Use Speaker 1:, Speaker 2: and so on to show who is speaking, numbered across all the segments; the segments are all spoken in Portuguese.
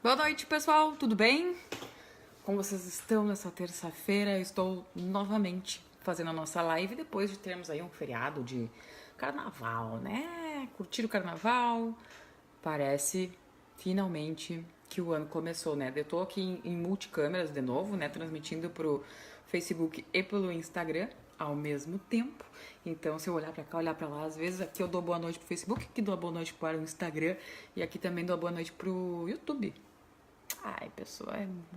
Speaker 1: Boa noite, pessoal, tudo bem? Como vocês estão nessa terça-feira? Eu estou novamente fazendo a nossa live depois de termos aí um feriado de carnaval, né? Curtir o carnaval. Parece finalmente que o ano começou, né? Eu tô aqui em multicâmeras de novo, né? Transmitindo pro Facebook e pelo Instagram ao mesmo tempo. Então, se eu olhar pra cá, olhar pra lá, às vezes aqui eu dou boa noite pro Facebook, aqui dou boa noite para o Instagram e aqui também dou boa noite pro YouTube. Ai, pessoa,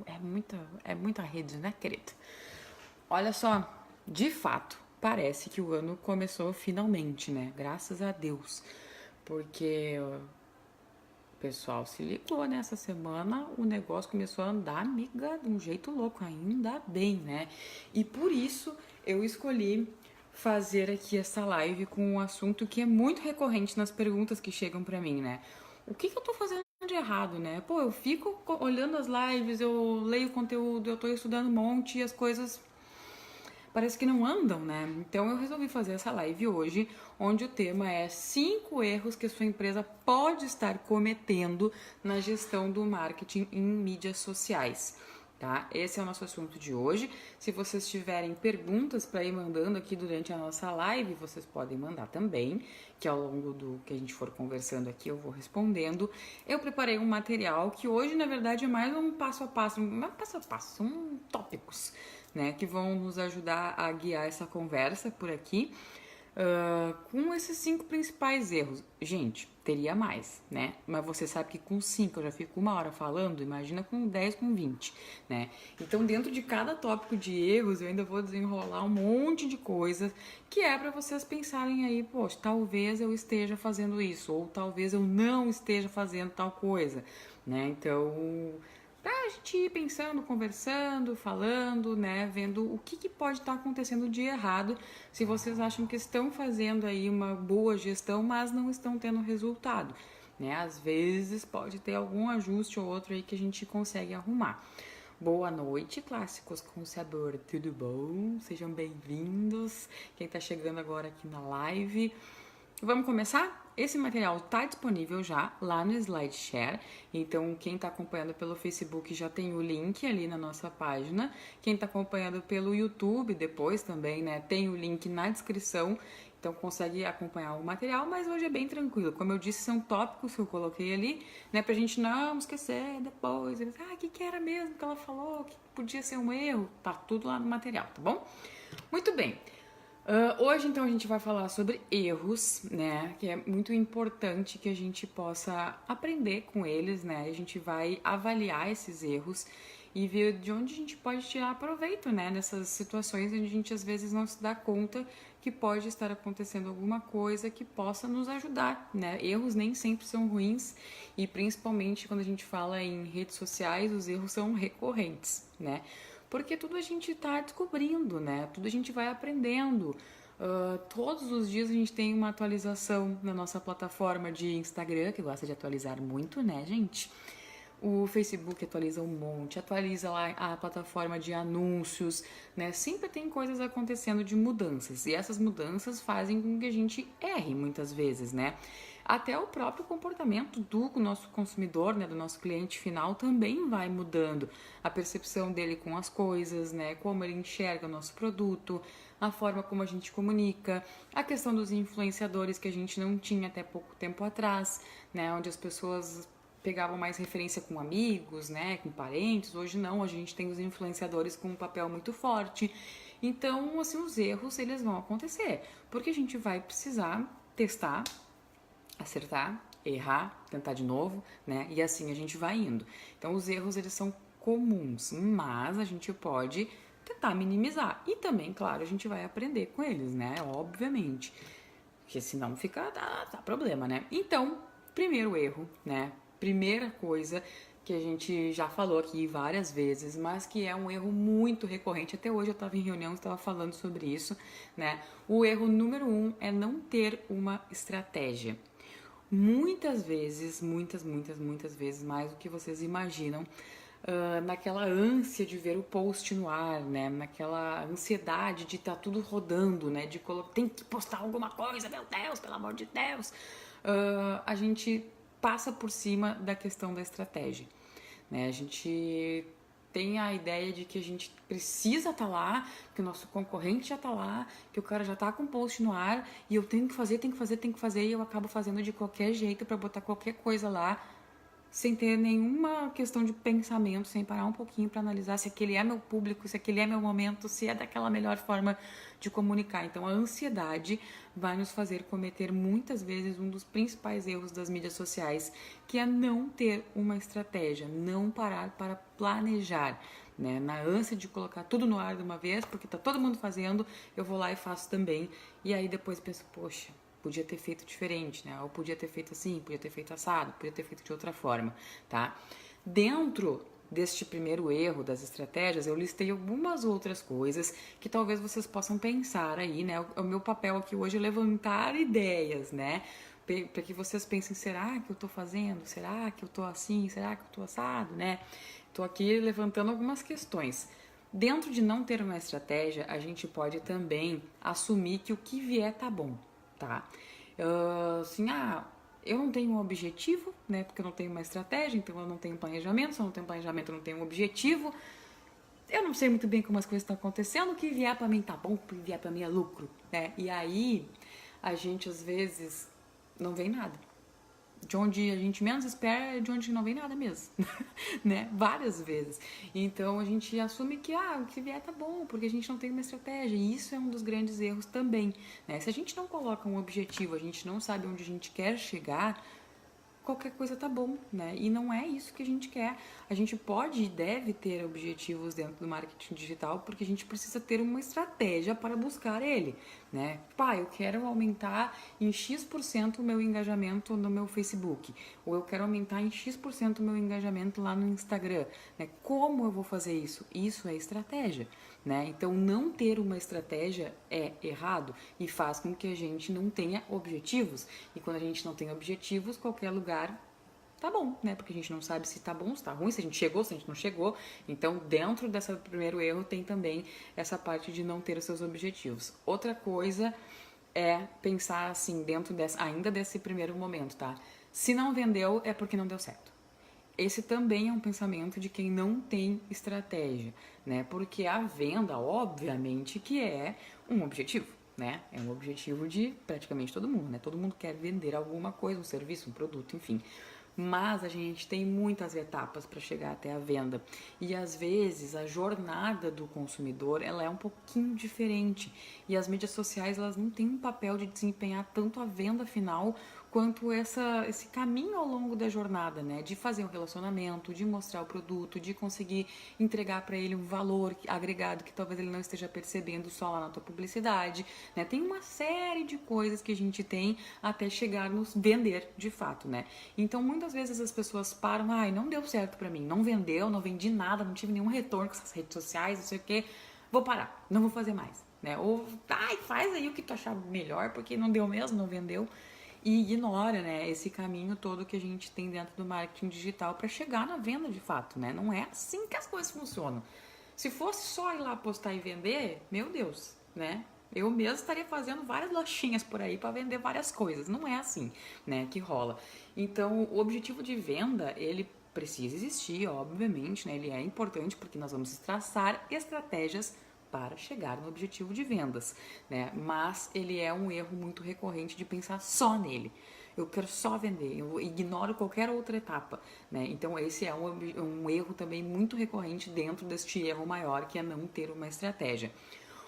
Speaker 1: é muita rede, né, querido? Olha só, de fato, parece que o ano começou finalmente, né? Graças a Deus. Porque o pessoal se ligou nessa semana, o negócio começou a andar, amiga, de um jeito louco, ainda bem, né? E por isso eu escolhi fazer aqui essa live com um assunto que é muito recorrente nas perguntas que chegam pra mim, né? O que eu tô fazendo de errado, né? Pô, eu fico olhando as lives, eu leio conteúdo, eu tô estudando um monte e as coisas parece que não andam, né? Então eu resolvi fazer essa live hoje, onde o tema é 5 erros que a sua empresa pode estar cometendo na gestão do marketing em mídias sociais. Tá? Esse é o nosso assunto de hoje. Se vocês tiverem perguntas para ir mandando aqui durante a nossa live, vocês podem mandar também, que ao longo do que a gente for conversando aqui eu vou respondendo. Eu preparei um material que hoje, na verdade, é mais um passo a passo, são tópicos, né, que vão nos ajudar a guiar essa conversa por aqui. Com esses 5 principais erros. Gente, teria mais, né? Mas você sabe que com 5 eu já fico 1 hora falando, imagina com 10, com 20, né? Então, dentro de cada tópico de erros, eu ainda vou desenrolar um monte de coisas que é para vocês pensarem aí, poxa, talvez eu esteja fazendo isso, ou talvez eu não esteja fazendo tal coisa, né? Então, pra gente ir pensando, conversando, falando, né, vendo o que pode estar acontecendo de errado, se vocês acham que estão fazendo aí uma boa gestão, mas não estão tendo resultado, né? Às vezes pode ter algum ajuste ou outro aí que a gente consegue arrumar. Boa noite, clássicos com sabor, tudo bom? Sejam bem-vindos. Quem tá chegando agora aqui na live, vamos começar? Esse material está disponível já lá no SlideShare, então quem está acompanhando pelo Facebook já tem o link ali na nossa página. Quem está acompanhando pelo YouTube depois também, né, tem o link na descrição, então consegue acompanhar o material, mas hoje é bem tranquilo. Como eu disse, são tópicos que eu coloquei ali, né, pra gente não esquecer depois. O que era mesmo que ela falou, que podia ser um erro? Tá tudo lá no material, tá bom? Muito bem. Hoje, então, a gente vai falar sobre erros, né? Que é muito importante que a gente possa aprender com eles, né? A gente vai avaliar esses erros e ver de onde a gente pode tirar proveito, né? Nessas situações onde a gente às vezes não se dá conta que pode estar acontecendo alguma coisa que possa nos ajudar, né? Erros nem sempre são ruins e principalmente quando a gente fala em redes sociais, os erros são recorrentes, né? Porque tudo a gente tá descobrindo, né? Tudo a gente vai aprendendo. Todos os dias a gente tem uma atualização na nossa plataforma de Instagram, que gosta de atualizar muito, né, gente? O Facebook atualiza um monte, atualiza lá a plataforma de anúncios, né? Sempre tem coisas acontecendo de mudanças e essas mudanças fazem com que a gente erre muitas vezes, né? Até o próprio comportamento do nosso consumidor, né, do nosso cliente final também vai mudando. A percepção dele com as coisas, né, como ele enxerga o nosso produto, a forma como a gente comunica, a questão dos influenciadores que a gente não tinha até pouco tempo atrás, né, onde as pessoas pegavam mais referência com amigos, né, com parentes. Hoje não, hoje a gente tem os influenciadores com um papel muito forte. Então, assim, os erros eles vão acontecer, porque a gente vai precisar testar, acertar, errar, tentar de novo, né? E assim a gente vai indo. Então os erros eles são comuns, mas a gente pode tentar minimizar. E também, claro, a gente vai aprender com eles, né? Obviamente. Porque senão fica dá problema, né? Então, primeiro erro, né? Primeira coisa que a gente já falou aqui várias vezes, mas que é um erro muito recorrente. Até hoje eu estava em reunião e estava falando sobre isso, né? O erro número 1 é não ter uma estratégia. Muitas vezes, muitas vezes, mais do que vocês imaginam, naquela ânsia de ver o post no ar, né? Naquela ansiedade de estar tudo rodando, né? De tem que postar alguma coisa, meu Deus, pelo amor de Deus. A gente passa por cima da questão da estratégia. né? A gente tem a ideia de que a gente precisa estar lá, que o nosso concorrente já está lá, que o cara já está com o post no ar e eu tenho que fazer e eu acabo fazendo de qualquer jeito para botar qualquer coisa lá, sem ter nenhuma questão de pensamento, sem parar um pouquinho para analisar se aquele é meu público, se aquele é meu momento, se é daquela melhor forma de comunicar. Então, a ansiedade vai nos fazer cometer muitas vezes um dos principais erros das mídias sociais, que é não ter uma estratégia, não parar para planejar. Né? Na ânsia de colocar tudo no ar de uma vez, porque tá todo mundo fazendo, eu vou lá e faço também. E aí depois penso, poxa, podia ter feito diferente, né? Ou podia ter feito assim, podia ter feito assado, podia ter feito de outra forma, tá? Dentro deste primeiro erro das estratégias, eu listei algumas outras coisas que talvez vocês possam pensar aí, né? O meu papel aqui hoje é levantar ideias, né? Para que vocês pensem, será que eu tô fazendo? Será que eu tô assim? Será que eu tô assado, né? Tô aqui levantando algumas questões. Dentro de não ter uma estratégia, a gente pode também assumir que o que vier tá bom, tá? Eu não tenho um objetivo, né? Porque eu não tenho uma estratégia, então eu não tenho planejamento. Se eu não tenho planejamento, eu não tenho um objetivo. Eu não sei muito bem como as coisas estão acontecendo. O que vier pra mim tá bom, o que vier pra mim é lucro, né? E aí, a gente às vezes não vem nada. De onde a gente menos espera é de onde não vem nada mesmo, né? Várias vezes. Então a gente assume que o que vier tá bom, porque a gente não tem uma estratégia. E isso é um dos grandes erros também, né? Se a gente não coloca um objetivo, a gente não sabe onde a gente quer chegar, qualquer coisa tá bom, né? E não é isso que a gente quer. A gente pode e deve ter objetivos dentro do marketing digital, porque a gente precisa ter uma estratégia para buscar ele, né? Eu quero aumentar em X% o meu engajamento no meu Facebook, ou eu quero aumentar em X% o meu engajamento lá no Instagram, né? Como eu vou fazer isso? Isso é estratégia, né? Então, não ter uma estratégia é errado e faz com que a gente não tenha objetivos. E quando a gente não tem objetivos, qualquer lugar tá bom, né? Porque a gente não sabe se tá bom, se tá ruim, se a gente chegou, se a gente não chegou. Então, dentro desse primeiro erro, tem também essa parte de não ter os seus objetivos. Outra coisa é pensar assim, ainda desse primeiro momento, tá? Se não vendeu, é porque não deu certo. Esse também é um pensamento de quem não tem estratégia, né? Porque a venda, obviamente, que é um objetivo, né? É um objetivo de praticamente todo mundo, né? Todo mundo quer vender alguma coisa, um serviço, um produto, enfim. Mas a gente tem muitas etapas para chegar até a venda e às vezes a jornada do consumidor ela é um pouquinho diferente e as mídias sociais elas não têm um papel de desempenhar tanto a venda final quanto esse caminho ao longo da jornada, né? De fazer um relacionamento, de mostrar o produto, de conseguir entregar para ele um valor agregado que talvez ele não esteja percebendo só lá na tua publicidade, né? Tem uma série de coisas que a gente tem até chegar nos vender de fato, né? Então muitas vezes as pessoas param, não deu certo para mim, não vendeu, não vendi nada, não tive nenhum retorno com essas redes sociais, não sei o que, vou parar, não vou fazer mais, né? Ou faz aí o que tu achar melhor, porque não deu mesmo, não vendeu. E ignora, né, esse caminho todo que a gente tem dentro do marketing digital para chegar na venda de fato, né? Não é assim que as coisas funcionam. Se fosse só ir lá postar e vender, meu Deus, né? Eu mesmo estaria fazendo várias lojinhas por aí para vender várias coisas. Não é assim, né, que rola. Então, o objetivo de venda, ele precisa existir, obviamente, né? Ele é importante porque nós vamos traçar estratégias para chegar no objetivo de vendas, né? Mas ele é um erro muito recorrente de pensar só nele. Eu quero só vender, eu ignoro qualquer outra etapa, né? Então esse é um erro também muito recorrente dentro deste erro maior, que é não ter uma estratégia.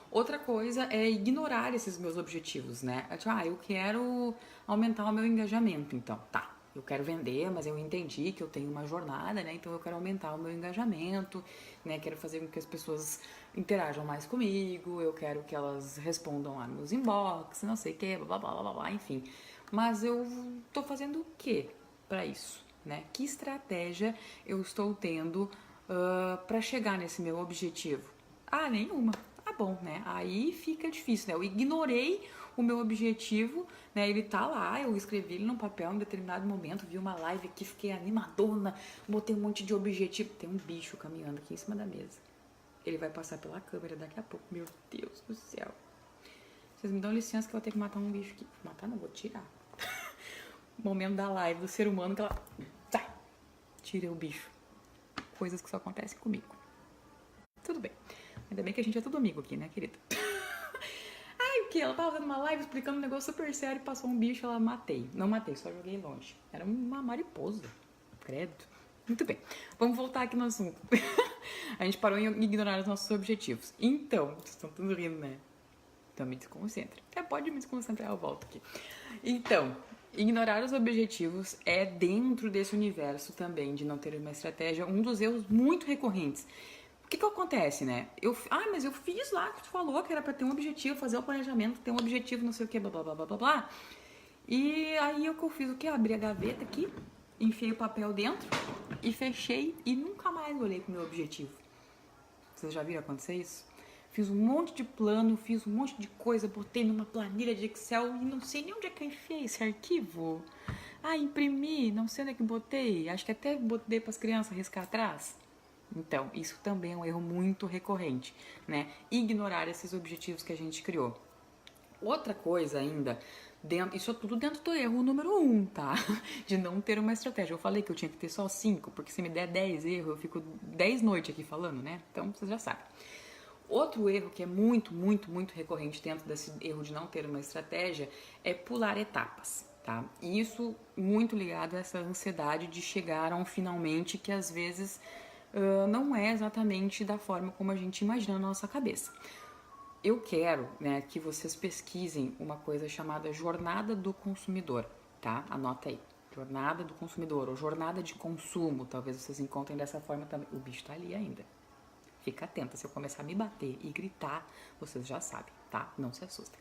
Speaker 1: Outra coisa é ignorar esses meus objetivos, né? Eu quero aumentar o meu engajamento, então, tá. Eu quero vender, mas eu entendi que eu tenho uma jornada, né? Então eu quero aumentar o meu engajamento, né? Quero fazer com que as pessoas interajam mais comigo, eu quero que elas respondam lá nos inbox, não sei o que, blá blá blá blá, enfim. Mas eu tô fazendo o que para isso, né? Que estratégia eu estou tendo para chegar nesse meu objetivo? Nenhuma. Tá bom, né? Aí fica difícil, né? Eu ignorei o meu objetivo, né? Ele tá lá, eu escrevi ele num papel em determinado momento, vi uma live aqui, fiquei animadona, botei um monte de objetivo. Tem um bicho caminhando aqui em cima da mesa. Ele vai passar pela câmera daqui a pouco. Meu Deus do céu. Vocês me dão licença que eu vou ter que matar um bicho aqui. Matar não, vou tirar. Momento da live do ser humano que ela... Sai! Tirei o bicho. coisas que só acontecem comigo. Tudo bem. Ainda bem que a gente é tudo amigo aqui, né, querida? Ai, o que? Ela tava fazendo uma live explicando um negócio super sério e passou um bicho, ela matei. Não matei, só joguei longe. Era uma mariposa. Credo. Muito bem. Vamos voltar aqui no assunto. A gente parou em ignorar os nossos objetivos. Então, vocês estão tudo rindo, né? Então me desconcentre. Até pode me desconcentrar, eu volto aqui. Então, ignorar os objetivos é dentro desse universo também de não ter uma estratégia, um dos erros muito recorrentes. O que acontece, né? Mas eu fiz lá que tu falou que era pra ter um objetivo, fazer o planejamento, ter um objetivo, não sei o que, blá, blá, blá, blá, blá, blá. E aí eu fiz o quê? Abri a gaveta aqui, enfiei o papel dentro e fechei e nunca mais olhei pro meu objetivo. Vocês já viram acontecer isso? Fiz um monte de plano, fiz um monte de coisa, botei numa planilha de Excel e não sei nem onde é que eu enfiei esse arquivo. Imprimi, não sei onde é que botei. Acho que até botei para as crianças riscar atrás. Então, isso também é um erro muito recorrente, né? Ignorar esses objetivos que a gente criou. Outra coisa ainda, isso é tudo dentro do erro número 1, tá? De não ter uma estratégia. Eu falei que eu tinha que ter só 5, porque se me der 10 erros, eu fico 10 noites aqui falando, né? Então, vocês já sabem. Outro erro que é muito, muito, muito recorrente dentro desse erro de não ter uma estratégia é pular etapas, tá? E isso muito ligado a essa ansiedade de chegar a um finalmente que às vezes não é exatamente da forma como a gente imagina na nossa cabeça. Eu quero, né, que vocês pesquisem uma coisa chamada jornada do consumidor, tá? Anota aí. Jornada do consumidor ou jornada de consumo, talvez vocês encontrem dessa forma também. O bicho tá ali ainda. Fica atenta, se eu começar a me bater e gritar, vocês já sabem, tá? Não se assustem.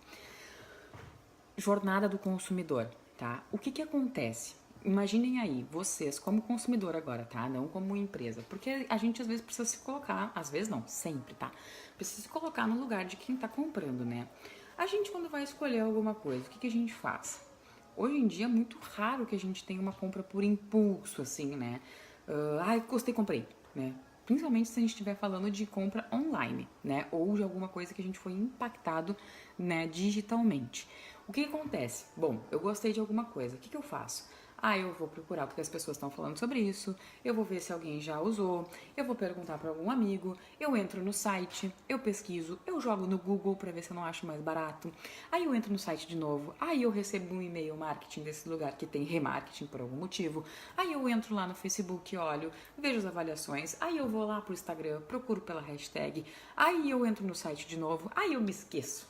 Speaker 1: Jornada do consumidor, tá? O que acontece? Imaginem aí, vocês como consumidor agora, tá? Não como empresa. Porque a gente às vezes precisa se colocar, às vezes não, sempre, tá? Precisa se colocar no lugar de quem tá comprando, né? A gente quando vai escolher alguma coisa, o que a gente faz? Hoje em dia é muito raro que a gente tenha uma compra por impulso, assim, né? Gostei, comprei, né? Principalmente se a gente estiver falando de compra online, né? Ou de alguma coisa que a gente foi impactado, né, digitalmente. O que acontece? Bom, eu gostei de alguma coisa, o que eu faço? Eu vou procurar porque as pessoas estão falando sobre isso, eu vou ver se alguém já usou, eu vou perguntar para algum amigo, eu entro no site, eu pesquiso, eu jogo no Google para ver se eu não acho mais barato, aí eu entro no site de novo, aí eu recebo um e-mail marketing desse lugar que tem remarketing por algum motivo, aí eu entro lá no Facebook, olho, vejo as avaliações, aí eu vou lá pro Instagram, procuro pela hashtag, aí eu entro no site de novo, aí eu me esqueço.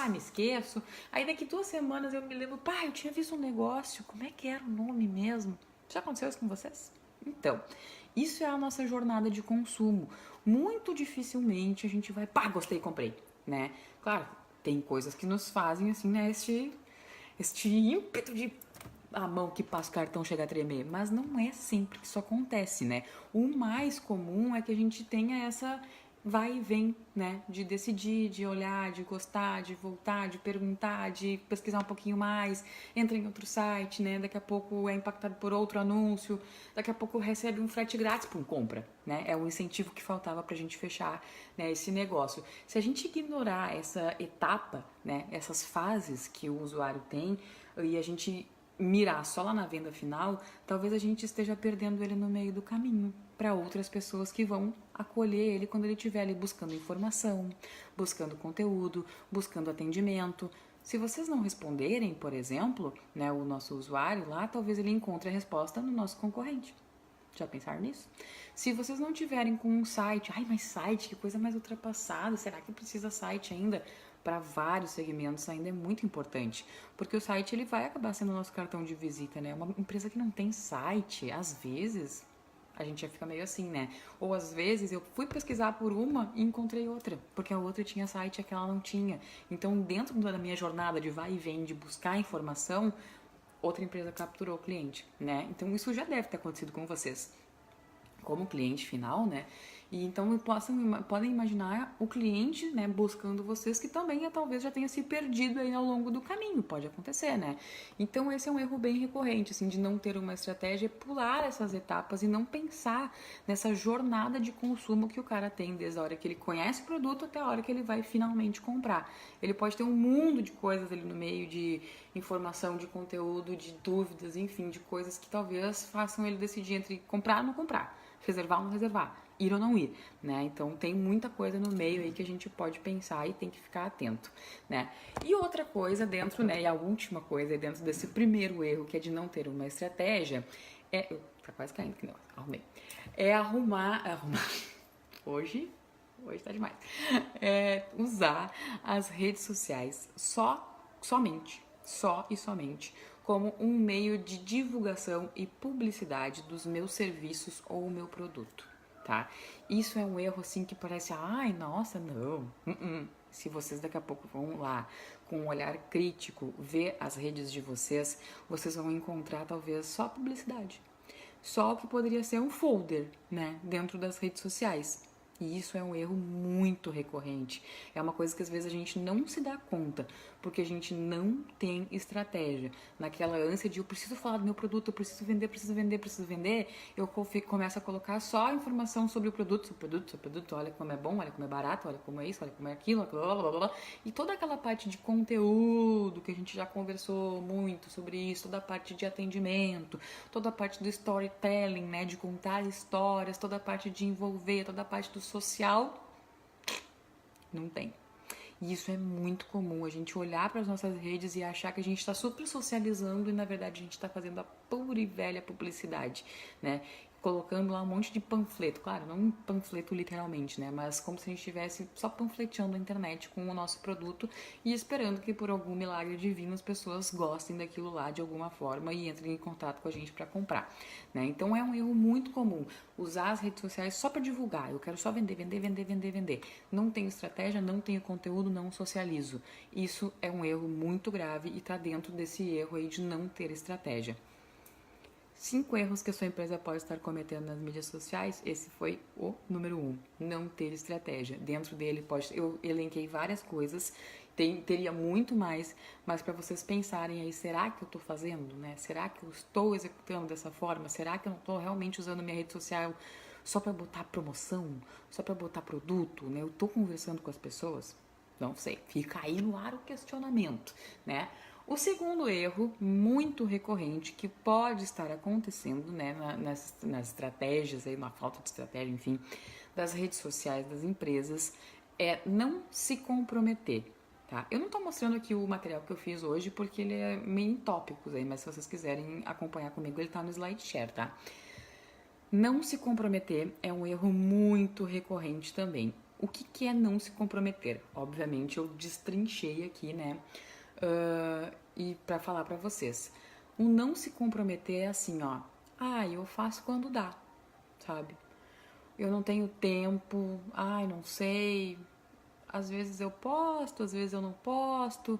Speaker 1: Me esqueço. Aí daqui 2 semanas eu me lembro, eu tinha visto um negócio, como é que era o nome mesmo? Já aconteceu isso com vocês? Então, isso é a nossa jornada de consumo. Muito dificilmente a gente vai, gostei, comprei, né? Claro, tem coisas que nos fazem assim, né, este ímpeto de a mão que passa o cartão chega a tremer, mas não é sempre que isso acontece, né? O mais comum é que a gente tenha essa vai e vem, né, de decidir, de olhar, de gostar, de voltar, de perguntar, de pesquisar um pouquinho mais, entra em outro site, né, daqui a pouco é impactado por outro anúncio, daqui a pouco recebe um frete grátis por compra, né, é um incentivo que faltava pra gente fechar, né, esse negócio. Se a gente ignorar essa etapa, né, essas fases que o usuário tem e a gente mirar só lá na venda final, talvez a gente esteja perdendo ele no meio do caminho para outras pessoas que vão acolher ele quando ele estiver ali buscando informação, buscando conteúdo, buscando atendimento. Se vocês não responderem, por exemplo, né, o nosso usuário lá, talvez ele encontre a resposta no nosso concorrente. Já pensaram nisso? Se vocês não tiverem com um site, mas site, que coisa mais ultrapassada, será que precisa site ainda? Para vários segmentos ainda é muito importante, porque o site ele vai acabar sendo o nosso cartão de visita, né? Uma empresa que não tem site, às vezes, a gente já fica meio assim, né? Ou às vezes eu fui pesquisar por uma e encontrei outra, porque a outra tinha site e aquela não tinha. Então, dentro da minha jornada de vai e vem, de buscar informação, outra empresa capturou o cliente, né? Então, isso já deve ter acontecido com vocês como cliente final, né? E então podem imaginar o cliente, né, buscando vocês que também talvez já tenha se perdido aí ao longo do caminho, pode acontecer, né? Então esse é um erro bem recorrente, assim, de não ter uma estratégia, pular essas etapas e não pensar nessa jornada de consumo que o cara tem desde a hora que ele conhece o produto até a hora que ele vai finalmente comprar. Ele pode ter um mundo de coisas ali no meio, de informação, de conteúdo, de dúvidas, enfim, de coisas que talvez façam ele decidir entre comprar ou não comprar. reservar ou não reservar, ir ou não ir, né? Então tem muita coisa no meio aí que a gente pode pensar e tem que ficar atento, né? E outra coisa dentro, né, e a última coisa dentro desse primeiro erro, que é de não ter uma estratégia, tá quase caindo que negócio, arrumei. É arrumar, hoje tá demais. É usar as redes sociais somente como um meio de divulgação e publicidade dos meus serviços ou meu produto, tá? Isso é um erro assim que parece, ai, nossa, não. Se vocês daqui a pouco vão lá com um olhar crítico ver as redes de vocês, vocês vão encontrar talvez só publicidade. Só o que poderia ser um folder, né, dentro das redes sociais. E isso é um erro muito recorrente. É uma coisa que às vezes a gente não se dá conta, porque a gente não tem estratégia. Naquela ânsia de eu preciso falar do meu produto, eu preciso vender, eu começo a colocar só a informação sobre o produto, olha como é bom, olha como é barato, olha como é isso, olha como é aquilo, blá, blá, blá, blá. E toda aquela parte de conteúdo que a gente já conversou muito sobre isso, toda a parte de atendimento, toda a parte do storytelling, né, de contar histórias, toda a parte de envolver, toda a parte do social, não tem. E isso é muito comum, a gente olhar para as nossas redes e achar que a gente está super socializando e na verdade a gente está fazendo a pura e velha publicidade, né? Colocando lá um monte de panfleto, claro, não um panfleto literalmente, né? Mas como se a gente estivesse só panfleteando a internet com o nosso produto e esperando que por algum milagre divino as pessoas gostem daquilo lá de alguma forma e entrem em contato com a gente para comprar, né? Então é um erro muito comum usar as redes sociais só para divulgar. Eu quero só vender. Não tenho estratégia, não tenho conteúdo, não socializo. Isso é um erro muito grave e está dentro desse erro aí de não ter estratégia. 5 erros que a sua empresa pode estar cometendo nas mídias sociais, esse foi o número 1, não ter estratégia. Dentro dele eu elenquei várias coisas, teria muito mais, mas para vocês pensarem aí, será que eu estou fazendo, né? Será que eu estou executando dessa forma? Será que eu não estou realmente usando minha rede social só para botar promoção, só para botar produto, né? Eu estou conversando com as pessoas? Não sei, fica aí no ar o questionamento, né? O segundo erro, muito recorrente, que pode estar acontecendo, né, nas estratégias, aí, na falta de estratégia, enfim, das redes sociais das empresas, é não se comprometer, tá? Eu não estou mostrando aqui o material que eu fiz hoje porque ele é meio em tópicos aí, mas se vocês quiserem acompanhar comigo, ele está no SlideShare, tá? Não se comprometer é um erro muito recorrente também. O que é não se comprometer? Obviamente eu destrinchei aqui, né? E para falar para vocês, o não se comprometer é assim, ó. Eu faço quando dá, sabe? Eu não tenho tempo, não sei. Às vezes eu posto, às vezes eu não posto.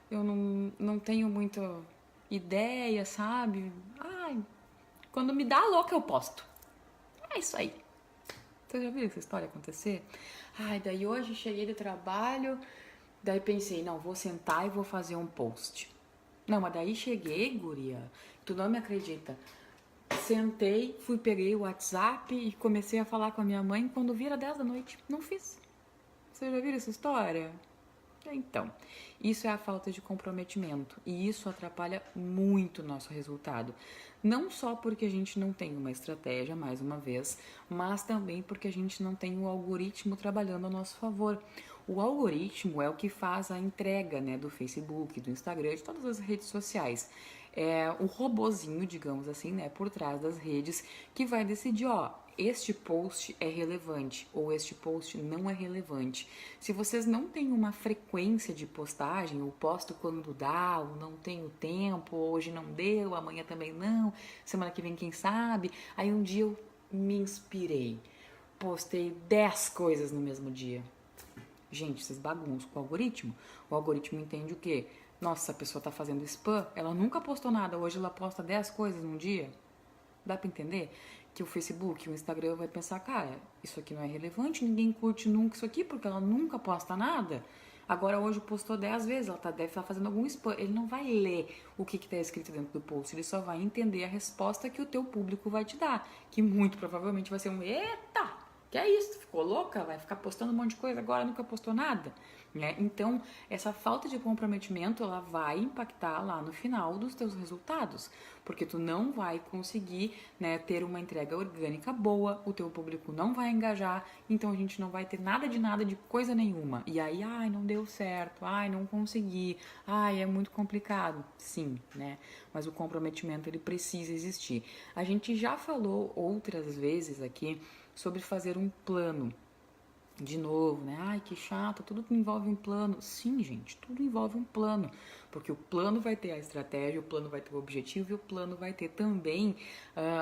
Speaker 1: Eu não tenho muita ideia, sabe? Quando me dá louca eu posto. É isso aí. Você já viu essa história acontecer? Daí hoje cheguei do trabalho, daí pensei, não, vou sentar e vou fazer um post. Não, mas daí cheguei, guria, tu não me acredita. Sentei, peguei o WhatsApp e comecei a falar com a minha mãe quando vira 10 da noite. Não fiz. Você já viu essa história? Então, isso é a falta de comprometimento e isso atrapalha muito o nosso resultado. Não só porque a gente não tem uma estratégia, mais uma vez, mas também porque a gente não tem o algoritmo trabalhando a nosso favor. O algoritmo é o que faz a entrega, né, do Facebook, do Instagram, de todas as redes sociais. É o robozinho, digamos assim, né, por trás das redes, que vai decidir, este post é relevante ou este post não é relevante. Se vocês não têm uma frequência de postagem, ou posto quando dá, ou não tenho tempo, hoje não deu, amanhã também não, semana que vem quem sabe, aí um dia eu me inspirei, postei 10 coisas no mesmo dia. Gente, vocês bagunçam com o algoritmo. O algoritmo entende o quê? Nossa, a pessoa tá fazendo spam, ela nunca postou nada, hoje ela posta 10 coisas num dia. Dá pra entender? Que o Facebook, o Instagram vai pensar, cara, isso aqui não é relevante, ninguém curte nunca isso aqui porque ela nunca posta nada. Agora hoje postou 10 vezes, ela deve estar fazendo algum spam. Ele não vai ler o que está escrito dentro do post, ele só vai entender a resposta que o teu público vai te dar, que muito provavelmente vai ser um eita! Que é isso, ficou louca? Vai ficar postando um monte de coisa agora, nunca postou nada? Né? Então, essa falta de comprometimento, ela vai impactar lá no final dos teus resultados, porque tu não vai conseguir, né, ter uma entrega orgânica boa, o teu público não vai engajar, então a gente não vai ter nada de coisa nenhuma. E aí, ai, não deu certo, ai, não consegui, ai, é muito complicado. Sim, né? Mas o comprometimento, ele precisa existir. A gente já falou outras vezes aqui sobre fazer um plano. De novo, né? Ai, que chato, tudo envolve um plano. Sim, gente, tudo envolve um plano. Porque o plano vai ter a estratégia, o plano vai ter o objetivo e o plano vai ter também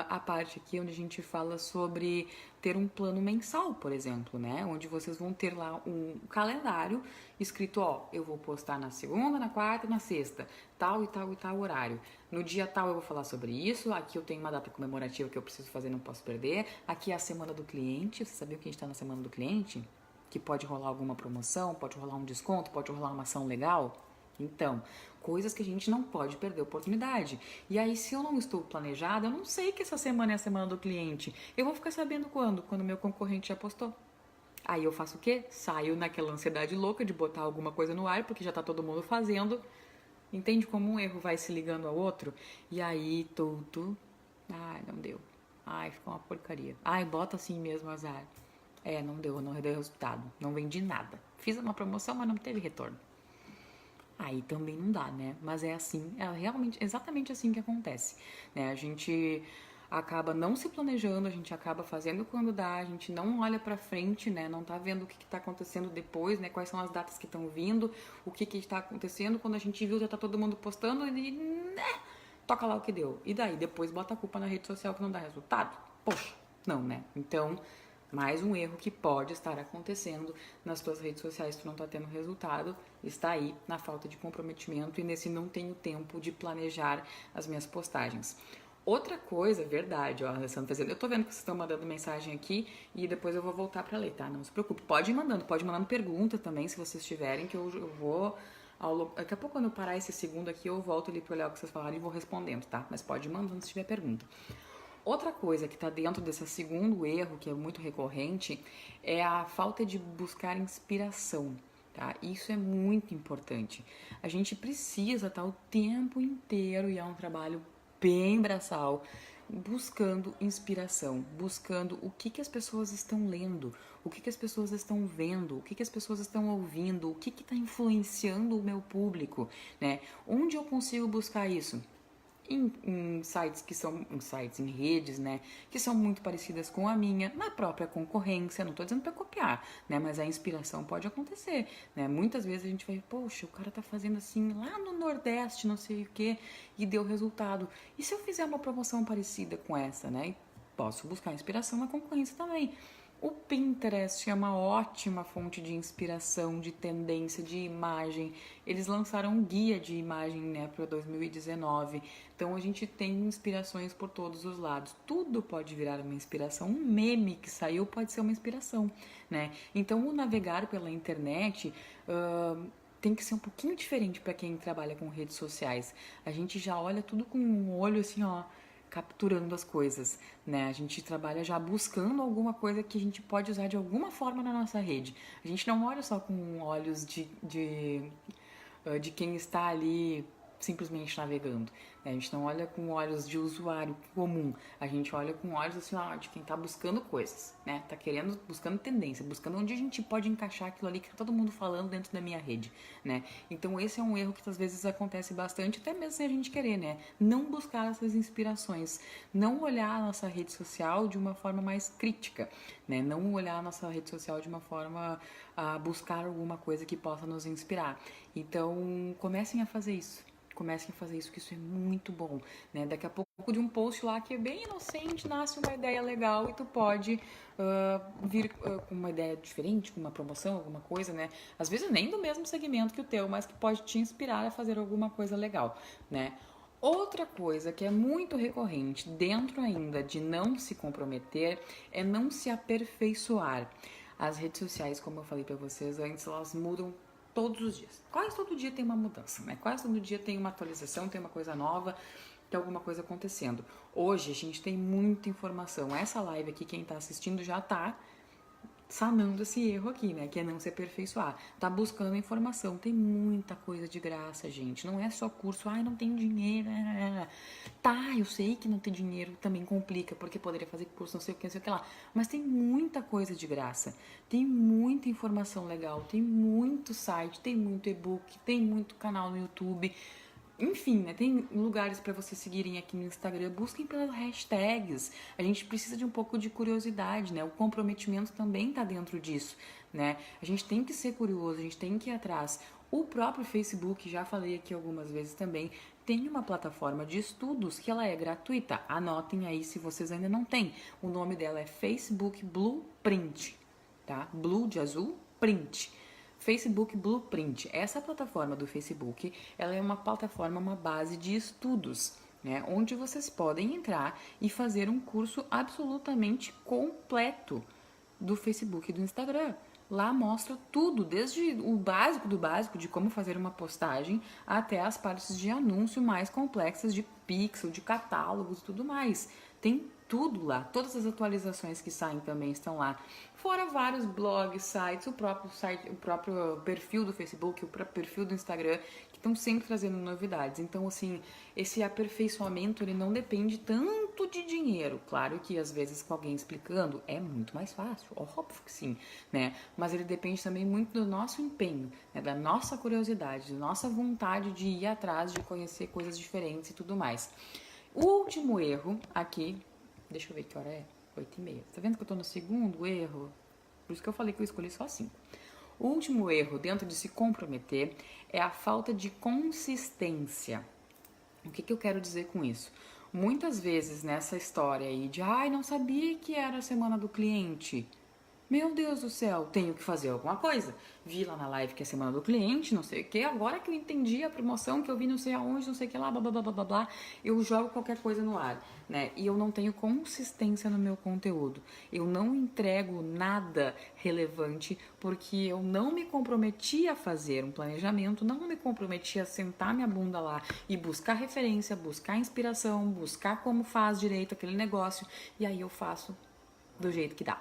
Speaker 1: a parte aqui onde a gente fala sobre ter um plano mensal, por exemplo, né? Onde vocês vão ter lá um calendário escrito, ó, eu vou postar na segunda, na quarta, na sexta, tal e tal e tal horário. No dia tal eu vou falar sobre isso, aqui eu tenho uma data comemorativa que eu preciso fazer, não posso perder. Aqui é a semana do cliente, você sabia que a gente está na semana do cliente? Que pode rolar alguma promoção, pode rolar um desconto, pode rolar uma ação legal. Então, coisas que a gente não pode perder a oportunidade. E aí, se eu não estou planejada, eu não sei que essa semana é a semana do cliente. Eu vou ficar sabendo quando? Quando o meu concorrente já postou. Aí eu faço o quê? Saio naquela ansiedade louca de botar alguma coisa no ar, porque já tá todo mundo fazendo. Entende como um erro vai se ligando ao outro? E aí, tudo... Ai, não deu. Ai, ficou uma porcaria. Ai, bota assim mesmo, azar. É, não deu resultado. Não vendi nada. Fiz uma promoção, mas não teve retorno. Aí também não dá, né? Mas é assim, é realmente exatamente assim que acontece, né? A gente acaba não se planejando, a gente acaba fazendo quando dá, a gente não olha pra frente, né? Não tá vendo o que tá acontecendo depois, né? Quais são as datas que estão vindo, o que está acontecendo. Quando a gente viu, já tá todo mundo postando e né? Toca lá o que deu. E daí, depois bota a culpa na rede social que não dá resultado? Poxa, não, né? Então, mais um erro que pode estar acontecendo nas tuas redes sociais, tu não tá tendo resultado, está aí na falta de comprometimento e nesse não tenho tempo de planejar as minhas postagens. Outra coisa, verdade, ó, Alessandro tá dizendo, eu tô vendo que vocês estão mandando mensagem aqui e depois eu vou voltar para ler, tá? Não se preocupe, pode ir mandando pergunta também, se vocês tiverem, que eu vou... Daqui a pouco, quando eu parar esse segundo aqui, eu volto ali para olhar o que vocês falaram e vou respondendo, tá? Mas pode ir mandando se tiver pergunta. Outra coisa que está dentro desse segundo erro, que é muito recorrente, é a falta de buscar inspiração, tá? Isso é muito importante. A gente precisa estar o tempo inteiro, e é um trabalho bem braçal, buscando inspiração, buscando o que as pessoas estão lendo, o que as pessoas estão vendo, o que as pessoas estão ouvindo, o que está influenciando o meu público, né? Onde eu consigo buscar isso? Em sites que são em redes, né, que são muito parecidas com a minha, na própria concorrência, não estou dizendo para copiar, né, mas a inspiração pode acontecer, né? Muitas vezes a gente vai, poxa, o cara tá fazendo assim lá no Nordeste, não sei o que, e deu resultado. E se eu fizer uma promoção parecida com essa, né? Posso buscar inspiração na concorrência também. O Pinterest é uma ótima fonte de inspiração, de tendência, de imagem. Eles lançaram um guia de imagem, né, para 2019. Então a gente tem inspirações por todos os lados. Tudo pode virar uma inspiração. Um meme que saiu pode ser uma inspiração, né? Então o navegar pela internet tem que ser um pouquinho diferente para quem trabalha com redes sociais. A gente já olha tudo com um olho assim, ó, capturando as coisas, né? A gente trabalha já buscando alguma coisa que a gente pode usar de alguma forma na nossa rede. A gente não olha só com olhos de quem está ali simplesmente navegando, né? A gente não olha com olhos de usuário comum, a gente olha com olhos assim, ó, de quem está buscando coisas, né? Tá buscando tendência, buscando onde a gente pode encaixar aquilo ali que tá todo mundo falando dentro da minha rede, né? Então esse é um erro que às vezes acontece bastante, até mesmo sem a gente querer, né? Não buscar essas inspirações, não olhar a nossa rede social de uma forma mais crítica, né? Não olhar a nossa rede social de uma forma a buscar alguma coisa que possa nos inspirar. Então comecem a fazer isso. Comecem a fazer isso, que isso é muito bom, né? Daqui a pouco de um post lá que é bem inocente, nasce uma ideia legal e tu pode vir com uma ideia diferente, com uma promoção, alguma coisa, né? Às vezes nem do mesmo segmento que o teu, mas que pode te inspirar a fazer alguma coisa legal, né? Outra coisa que é muito recorrente dentro ainda de não se comprometer é não se aperfeiçoar. As redes sociais, como eu falei para vocês antes, elas mudam todos os dias. Quase todo dia tem uma mudança, né? Quase todo dia tem uma atualização, tem uma coisa nova, tem alguma coisa acontecendo. Hoje a gente tem muita informação. Essa live aqui, quem tá assistindo já tá sanando esse erro aqui, né? Que é não se aperfeiçoar. Tá buscando informação. Tem muita coisa de graça, gente. Não é só curso, ai, não tenho dinheiro. Tá, eu sei que não ter dinheiro também complica, porque poderia fazer curso, não sei o que, não sei o que lá. Mas tem muita coisa de graça. Tem muita informação legal. Tem muito site, tem muito e-book, tem muito canal no YouTube. Enfim, né, tem lugares para vocês seguirem aqui no Instagram, busquem pelas hashtags. A gente precisa de um pouco de curiosidade, né? O comprometimento também tá dentro disso, né? A gente tem que ser curioso, a gente tem que ir atrás. O próprio Facebook, já falei aqui algumas vezes também, tem uma plataforma de estudos que ela é gratuita. Anotem aí se vocês ainda não têm. O nome dela é Facebook Blueprint, tá? Blue de azul, print. Facebook Blueprint. Essa plataforma do Facebook, ela é uma plataforma, uma base de estudos, né? Onde vocês podem entrar e fazer um curso absolutamente completo do Facebook e do Instagram. Lá mostra tudo, desde o básico do básico, de como fazer uma postagem, até as partes de anúncio mais complexas, de pixel, de catálogos e tudo mais. Tem tudo lá, todas as atualizações que saem também estão lá. Fora vários blogs, sites, o próprio site, o próprio perfil do Facebook, o próprio perfil do Instagram, que estão sempre trazendo novidades. Então, assim, esse aperfeiçoamento, ele não depende tanto de dinheiro. Claro que, às vezes, com alguém explicando, é muito mais fácil, óbvio que sim, né? Mas ele depende também muito do nosso empenho, né? Da nossa curiosidade, da nossa vontade de ir atrás, de conhecer coisas diferentes e tudo mais. O último erro aqui, deixa eu ver que hora é, 8h30. Tá vendo que eu tô no segundo erro? Por isso que eu falei que eu escolhi só 5. O último erro dentro de se comprometer é a falta de consistência. O que eu quero dizer com isso? Muitas vezes nessa história aí de ai, não sabia que era a semana do cliente. Meu Deus do céu, tenho que fazer alguma coisa. Vi lá na live que é semana do cliente, não sei o que. Agora que eu entendi a promoção, que eu vi não sei aonde, não sei o que lá, blá, blá, blá, blá, blá, eu jogo qualquer coisa no ar, né? E eu não tenho consistência no meu conteúdo. Eu não entrego nada relevante porque eu não me comprometi a fazer um planejamento, não me comprometi a sentar minha bunda lá e buscar referência, buscar inspiração, buscar como faz direito aquele negócio. E aí eu faço do jeito que dá.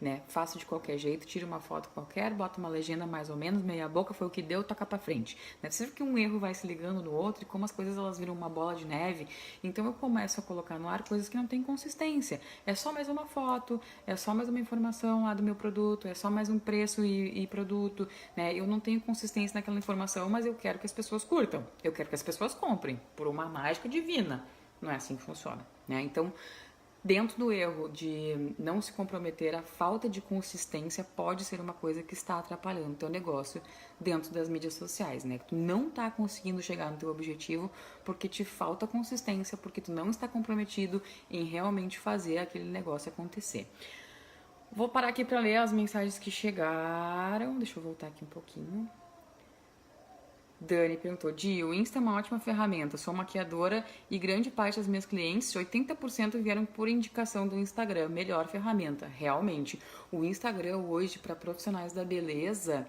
Speaker 1: Né? Faço de qualquer jeito, tiro uma foto qualquer, boto uma legenda mais ou menos, meia boca, foi o que deu, toca pra frente. Né? Você vê que um erro vai se ligando no outro e como as coisas elas viram uma bola de neve, então eu começo a colocar no ar coisas que não têm consistência. É só mais uma foto, é só mais uma informação lá do meu produto, é só mais um preço e produto, né? Eu não tenho consistência naquela informação, mas eu quero que as pessoas curtam, eu quero que as pessoas comprem, por uma mágica divina. Não é assim que funciona, né? Então, dentro do erro de não se comprometer, a falta de consistência pode ser uma coisa que está atrapalhando o teu negócio dentro das mídias sociais, né? Tu não está conseguindo chegar no teu objetivo porque te falta consistência, porque tu não está comprometido em realmente fazer aquele negócio acontecer. Vou parar aqui para ler as mensagens que chegaram. Deixa eu voltar aqui um pouquinho. Dani perguntou, Di, o Insta é uma ótima ferramenta, sou maquiadora e grande parte das minhas clientes, 80% vieram por indicação do Instagram, melhor ferramenta, realmente. O Instagram hoje para profissionais da beleza,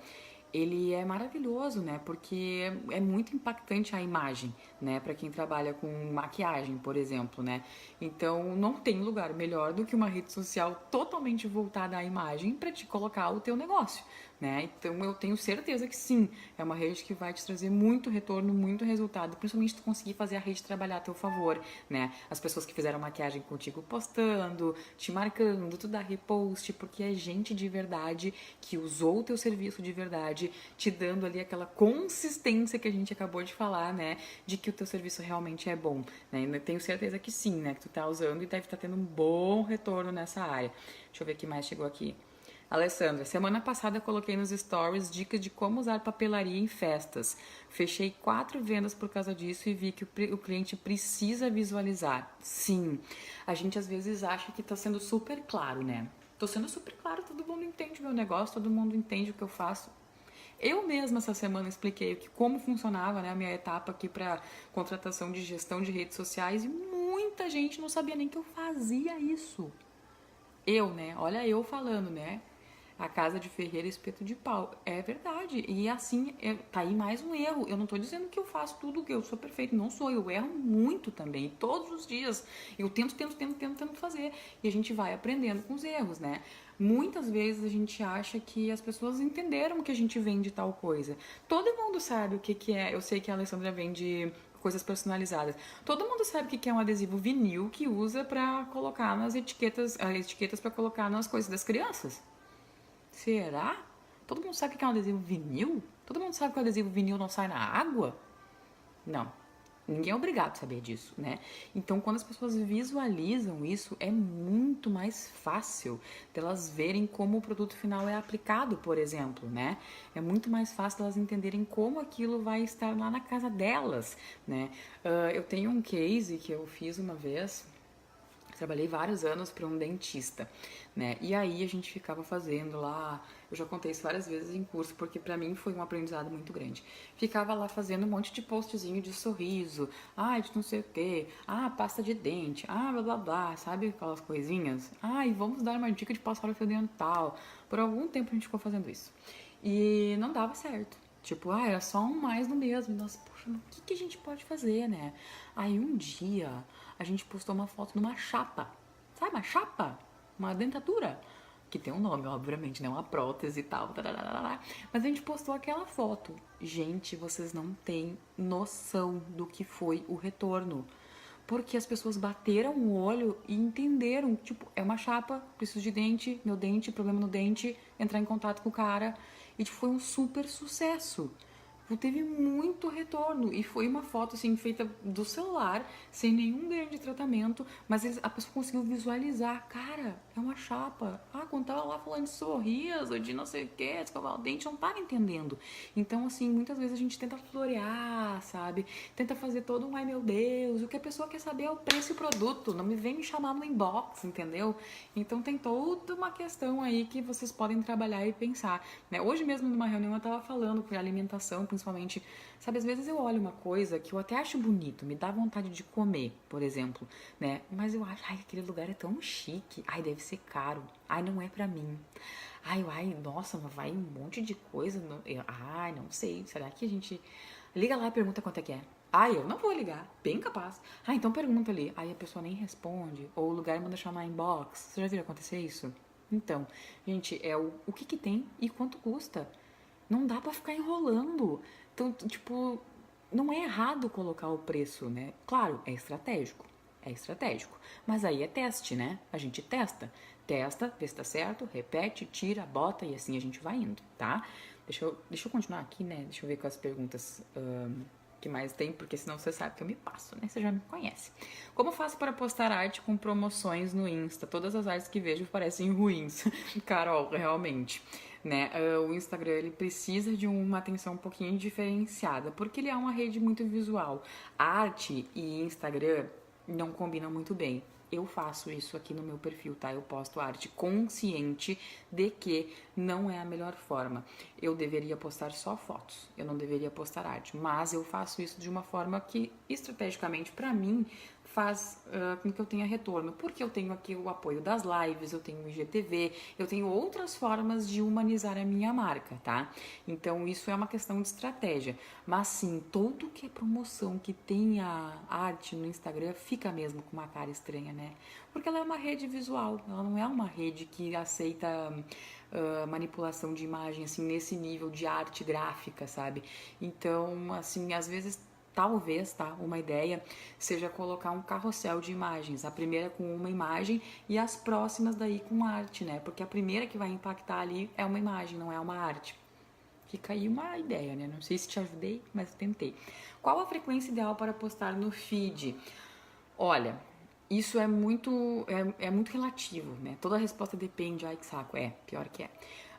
Speaker 1: ele é maravilhoso, né? Porque é muito impactante a imagem, né? Para quem trabalha com maquiagem, por exemplo, né? Então, não tem lugar melhor do que uma rede social totalmente voltada à imagem para te colocar o teu negócio, né? Então, eu tenho certeza que sim, é uma rede que vai te trazer muito retorno, muito resultado, principalmente tu conseguir fazer a rede trabalhar a teu favor, né? As pessoas que fizeram maquiagem contigo postando, te marcando, tu dá repost, porque é gente de verdade que usou o teu serviço de verdade, te dando ali aquela consistência que a gente acabou de falar, né? De que o teu serviço realmente é bom, né? Eu tenho certeza que sim, né? Que tu tá usando e deve estar tendo um bom retorno nessa área. Deixa eu ver o que mais chegou aqui. Alessandra, semana passada eu coloquei nos stories dicas de como usar papelaria em festas. Fechei 4 vendas por causa disso e vi que o cliente precisa visualizar. Sim, a gente às vezes acha que tá sendo super claro, né? Tô sendo super claro, todo mundo entende o meu negócio, todo mundo entende o que eu faço. Eu mesma essa semana expliquei como funcionava, né, a minha etapa aqui para contratação de gestão de redes sociais e muita gente não sabia nem que eu fazia isso. Eu, né? Olha eu falando, né? A casa de ferreiro é espeto de pau. É verdade. E assim, tá aí mais um erro. Eu não tô dizendo que eu faço tudo, que eu sou perfeito. Não sou. Eu erro muito também. Todos os dias. Eu tento fazer. E a gente vai aprendendo com os erros, né? Muitas vezes a gente acha que as pessoas entenderam que a gente vende tal coisa. Todo mundo sabe o que é. Eu sei que a Alessandra vende coisas personalizadas. Todo mundo sabe o que é um adesivo vinil que usa para colocar nas etiquetas, as etiquetas para colocar nas coisas das crianças. Será? Todo mundo sabe o que é um adesivo vinil? Todo mundo sabe que o adesivo vinil não sai na água? Não. Ninguém é obrigado a saber disso, né? Então, quando as pessoas visualizam isso, é muito mais fácil delas verem como o produto final é aplicado, por exemplo, né? É muito mais fácil delas entenderem como aquilo vai estar lá na casa delas, né? Eu tenho um case que eu fiz uma vez. Trabalhei vários anos para um dentista, né? E aí a gente ficava fazendo lá, eu já contei isso várias vezes em curso, porque para mim foi um aprendizado muito grande. Ficava lá fazendo um monte de postzinho de sorriso, de não sei o quê, pasta de dente, blá blá blá, sabe aquelas coisinhas? E vamos dar uma dica de passar o fio dental. Por algum tempo a gente ficou fazendo isso. E não dava certo. Tipo, era só um mais do mesmo. Nossa, poxa, mas o que a gente pode fazer, né? Aí um dia a gente postou uma foto numa chapa. Sabe, uma chapa? Uma dentadura. Que tem um nome, obviamente, né? Uma prótese e tal. Mas a gente postou aquela foto. Gente, vocês não têm noção do que foi o retorno. Porque as pessoas bateram o olho e entenderam, tipo, é uma chapa, preciso de dente, meu dente, problema no dente, entrar em contato com o cara. E tipo, foi um super sucesso. Teve muito retorno e foi uma foto assim feita do celular, sem nenhum grande tratamento, mas a pessoa conseguiu visualizar, cara, é uma chapa. Quando tava lá falando de sorriso, de não sei o que, escovar o dente, não tava entendendo. Então, assim, muitas vezes a gente tenta florear, sabe? Tenta fazer todo um, ai meu Deus, o que a pessoa quer saber é o preço e o produto, não me vem me chamar no inbox, entendeu? Então tem toda uma questão aí que vocês podem trabalhar e pensar, né? Hoje mesmo numa reunião eu tava falando com alimentação, principalmente, sabe, às vezes eu olho uma coisa que eu até acho bonito, me dá vontade de comer, por exemplo, né? Mas eu acho, aquele lugar é tão chique, deve ser caro, não é pra mim. Nossa, mas vai um monte de coisa, não sei, será que a gente liga lá e pergunta quanto é que é? Eu não vou ligar, bem capaz. Então pergunta ali, aí a pessoa nem responde, ou o lugar manda chamar inbox, você já viu acontecer isso? Então, gente, é o que tem e quanto custa. Não dá pra ficar enrolando. Então, tipo, não é errado colocar o preço, né? Claro, é estratégico. É estratégico. Mas aí é teste, né? A gente testa. Testa, vê se tá certo, repete, tira, bota e assim a gente vai indo, tá? Deixa eu continuar aqui, né? Deixa eu ver com as perguntas que mais tem, porque senão você sabe que eu me passo, né? Você já me conhece. Como faço para postar arte com promoções no Insta? Todas as artes que vejo parecem ruins. Carol, realmente. Né? O Instagram ele precisa de uma atenção um pouquinho diferenciada, porque ele é uma rede muito visual. Arte e Instagram não combinam muito bem. Eu faço isso aqui no meu perfil, tá? Eu posto arte consciente de que não é a melhor forma. Eu deveria postar só fotos, eu não deveria postar arte, mas eu faço isso de uma forma que, estrategicamente, para mim, faz com que eu tenha retorno, porque eu tenho aqui o apoio das lives, eu tenho o IGTV, eu tenho outras formas de humanizar a minha marca, tá? Então isso é uma questão de estratégia, mas sim, todo que é promoção que tenha arte no Instagram fica mesmo com uma cara estranha, né? Porque ela é uma rede visual, ela não é uma rede que aceita manipulação de imagem, assim, nesse nível de arte gráfica, sabe? Então, assim, às vezes talvez, tá? Uma ideia seja colocar um carrossel de imagens, a primeira com uma imagem e as próximas daí com arte, né? Porque a primeira que vai impactar ali é uma imagem, não é uma arte. Fica aí uma ideia, né? Não sei se te ajudei, mas eu tentei. Qual a frequência ideal para postar no feed? Olha, isso é muito relativo, né? Toda resposta depende, ai que saco, pior que é.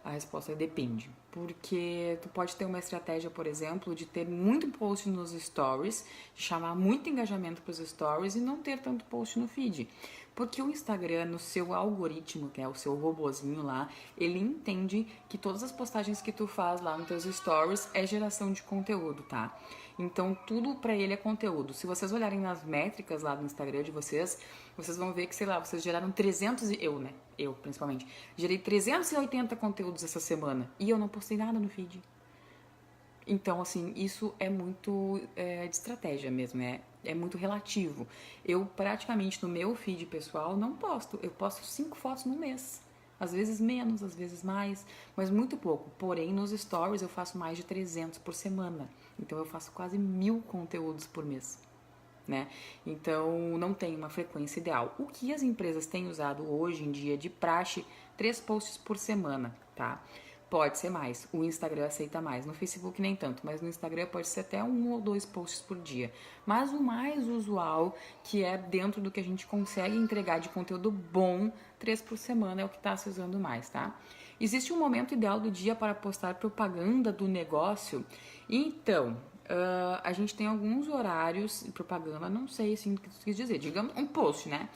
Speaker 1: A resposta depende, porque tu pode ter uma estratégia, por exemplo, de ter muito post nos stories, de chamar muito engajamento para os stories e não ter tanto post no feed. Porque o Instagram, no seu algoritmo, que é o seu robozinho lá, ele entende que todas as postagens que tu faz lá nos teus stories é geração de conteúdo, tá? Então tudo pra ele é conteúdo. Se vocês olharem nas métricas lá do Instagram de vocês, vocês vão ver que, sei lá, vocês geraram 300 e eu, né? Eu, principalmente. Gerei 380 conteúdos essa semana e eu não postei nada no feed. Então, assim, isso é muito de estratégia mesmo, é muito relativo. Eu praticamente no meu feed pessoal não posto, eu posto 5 fotos no mês. Às vezes menos, às vezes mais, mas muito pouco. Porém, nos stories eu faço mais de 300 por semana. Então eu faço quase 1000 conteúdos por mês, né? Então não tem uma frequência ideal. O que as empresas têm usado hoje em dia de praxe, 3 posts por semana, tá? Pode ser mais, o Instagram aceita mais, no Facebook nem tanto, mas no Instagram pode ser até 1 ou 2 posts por dia. Mas o mais usual, que é dentro do que a gente consegue entregar de conteúdo bom, 3 por semana é o que está se usando mais, tá? Existe um momento ideal do dia para postar propaganda do negócio? Então, a gente tem alguns horários, propaganda, não sei assim o que tu quis dizer, digamos um post, né?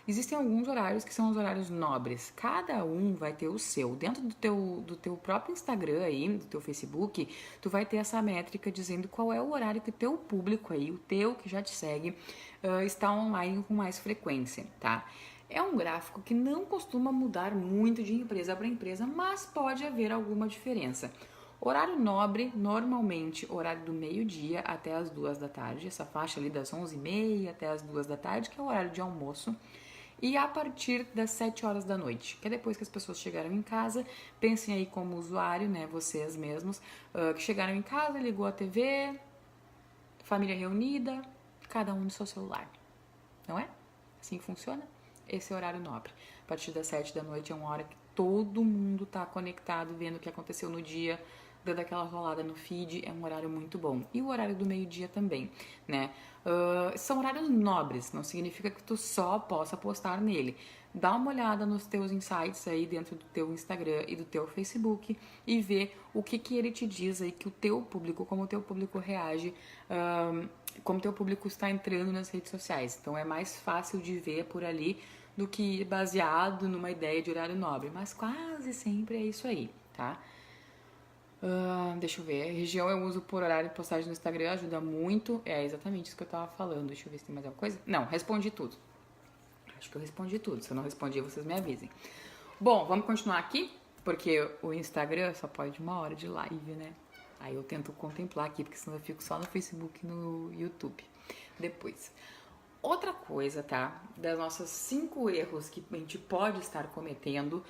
Speaker 1: Existem alguns horários que são os horários nobres. Cada um vai ter o seu. Dentro do teu próprio Instagram aí, do teu Facebook, tu vai ter essa métrica dizendo qual é o horário que o teu público aí, o teu que já te segue, está online com mais frequência, tá? É um gráfico que não costuma mudar muito de empresa para empresa, mas pode haver alguma diferença. Horário nobre, normalmente horário do meio-dia até as 2 da tarde, essa faixa ali das 11h30 até as 2 da tarde, que é o horário de almoço. E a partir das 7 horas da noite, que é depois que as pessoas chegaram em casa, pensem aí como usuário, né, vocês mesmos, que chegaram em casa, ligou a TV, família reunida, cada um no seu celular, não é? Assim que funciona? Esse é o horário nobre. A partir das 7 da noite é uma hora que todo mundo tá conectado, vendo o que aconteceu no dia, dando aquela rolada no feed, é um horário muito bom. E o horário do meio-dia também, né? São horários nobres, não significa que tu só possa postar nele. Dá uma olhada nos teus insights aí dentro do teu Instagram e do teu Facebook e vê o que ele te diz aí que o teu público, como o teu público reage, como o teu público está entrando nas redes sociais. Então é mais fácil de ver por ali do que baseado numa ideia de horário nobre, mas quase sempre é isso aí, tá? Deixa eu ver, região eu uso por horário de postagem no Instagram, ajuda muito. É exatamente isso que eu tava falando. Deixa eu ver se tem mais alguma coisa. Não, respondi tudo. Acho que eu respondi tudo. Se eu não respondi, vocês me avisem. Bom, vamos continuar aqui, porque o Instagram só pode 1 hora de live, né? Aí eu tento contemplar aqui, porque senão eu fico só no Facebook e no YouTube depois. Outra coisa, tá? Das nossas 5 erros que a gente pode estar cometendo